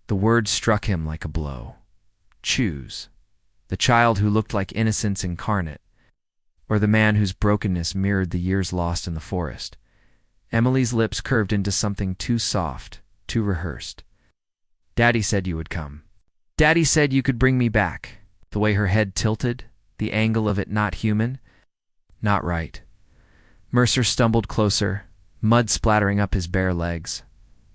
The word struck him like a blow. Choose. The child who looked like innocence incarnate, or the man whose brokenness mirrored the years lost in the forest. Emily's lips curved into something too soft, too rehearsed. "Daddy said you would come. Daddy said you could bring me back." The way her head tilted, the angle of it not human, not right. Mercer stumbled closer, mud splattering up his bare legs.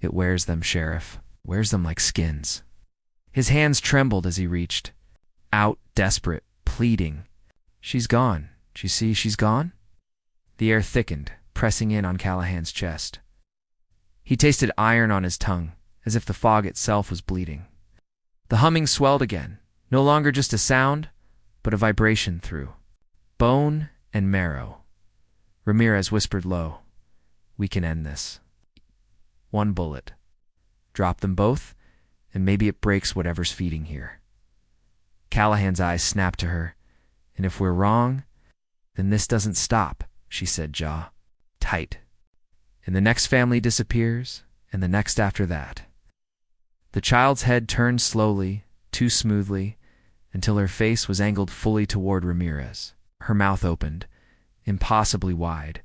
"It wears them, Sheriff. Wears them like skins." His hands trembled as he reached out, desperate, pleading. "She's gone. You see, she's gone?" The air thickened, pressing in on Callahan's chest. He tasted iron on his tongue, as if the fog itself was bleeding. The humming swelled again, no longer just a sound, but a vibration through bone and marrow. Ramirez whispered low, "We can end this. One bullet. Drop them both, and maybe it breaks whatever's feeding here." Callahan's eyes snapped to her. "And if we're wrong, then this doesn't stop," she said, jaw tight. "And the next family disappears, and the next after that." The child's head turned slowly, too smoothly, until her face was angled fully toward Ramirez. Her mouth opened, impossibly wide,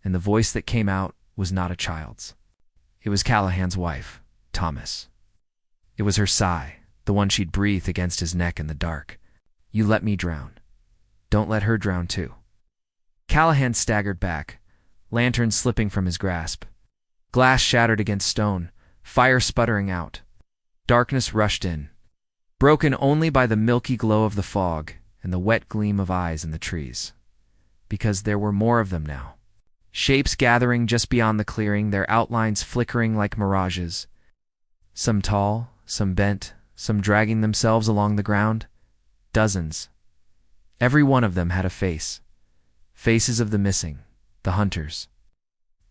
and the voice that came out was not a child's. It was Callahan's wife, Thomas. It was her sigh, the one she'd breathe against his neck in the dark. "You let me drown. Don't let her drown too." Callahan staggered back, lantern slipping from his grasp. Glass shattered against stone, fire sputtering out. Darkness rushed in, broken only by the milky glow of the fog and the wet gleam of eyes in the trees. Because there were more of them now. Shapes gathering just beyond the clearing, their outlines flickering like mirages. Some tall, some bent, some dragging themselves along the ground. Dozens. Every one of them had a face. Faces of the missing, the hunters.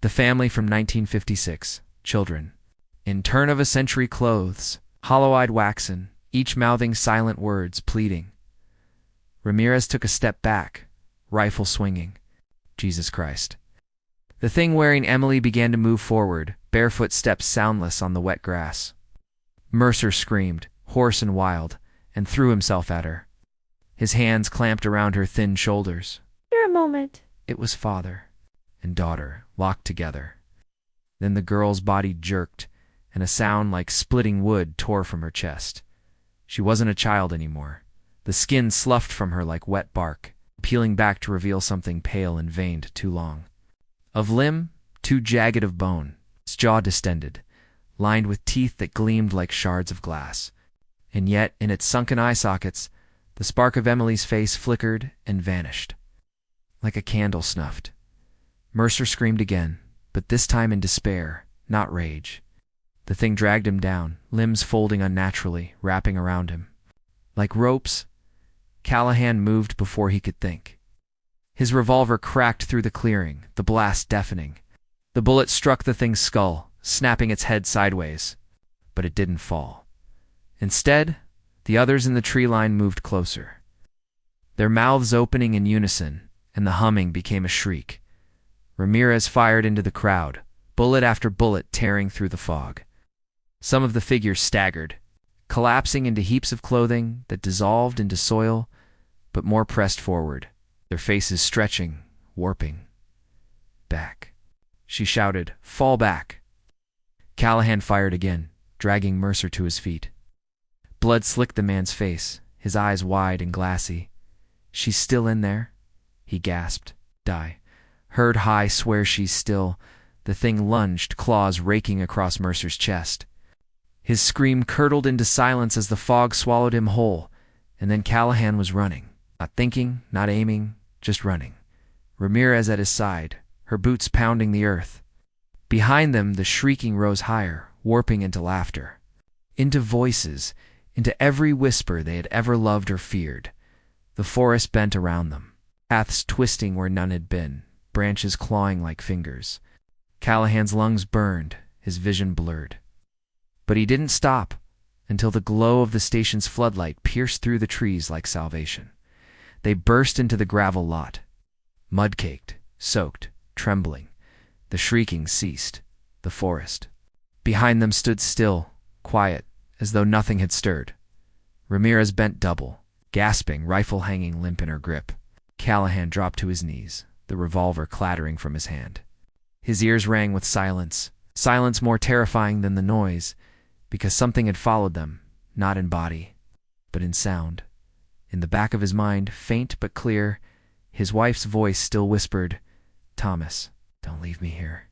The family from 1956, children. In turn-of-a-century clothes, hollow-eyed waxen, each mouthing silent words, pleading. Ramirez took a step back, rifle swinging. Jesus Christ. The thing wearing Emily began to move forward, barefoot steps soundless on the wet grass. Mercer screamed, hoarse and wild, and threw himself at her. His hands clamped around her thin shoulders. "Here a moment." It was father and daughter, locked together. Then the girl's body jerked, and a sound like splitting wood tore from her chest. She wasn't a child anymore. The skin sloughed from her like wet bark, peeling back to reveal something pale and veined too long. Of limb, too jagged of bone, its jaw distended, lined with teeth that gleamed like shards of glass. And yet, in its sunken eye sockets, the spark of Emily's face flickered and vanished. Like a candle snuffed. Mercer screamed again, but this time in despair, not rage. The thing dragged him down, limbs folding unnaturally, wrapping around him. Like ropes, Callahan moved before he could think. His revolver cracked through the clearing, the blast deafening. The bullet struck the thing's skull, snapping its head sideways. But it didn't fall. Instead, the others in the tree line moved closer. Their mouths opening in unison, and the humming became a shriek. Ramirez fired into the crowd, bullet after bullet tearing through the fog. Some of the figures staggered, collapsing into heaps of clothing that dissolved into soil, but more pressed forward, their faces stretching, warping. Back. She shouted, "Fall back." Callahan fired again, dragging Mercer to his feet. Blood slicked the man's face, his eyes wide and glassy. "She's still in there?" he gasped. "Die. Heard high swear she's still." The thing lunged, claws raking across Mercer's chest. His scream curdled into silence as the fog swallowed him whole, and then Callahan was running. Not thinking, not aiming, just running. Ramirez at his side, her boots pounding the earth. Behind them, the shrieking rose higher, warping into laughter. Into voices, into every whisper they had ever loved or feared. The forest bent around them, paths twisting where none had been, branches clawing like fingers. Callahan's lungs burned, his vision blurred. But he didn't stop until the glow of the station's floodlight pierced through the trees like salvation. They burst into the gravel lot. Mud-caked, soaked, trembling. The shrieking ceased. The forest. Behind them stood still, quiet, as though nothing had stirred. Ramirez bent double, gasping, rifle hanging limp in her grip. Callahan dropped to his knees, the revolver clattering from his hand. His ears rang with silence, silence more terrifying than the noise, because something had followed them, not in body, but in sound. In the back of his mind, faint but clear, his wife's voice still whispered, "Thomas, don't leave me here."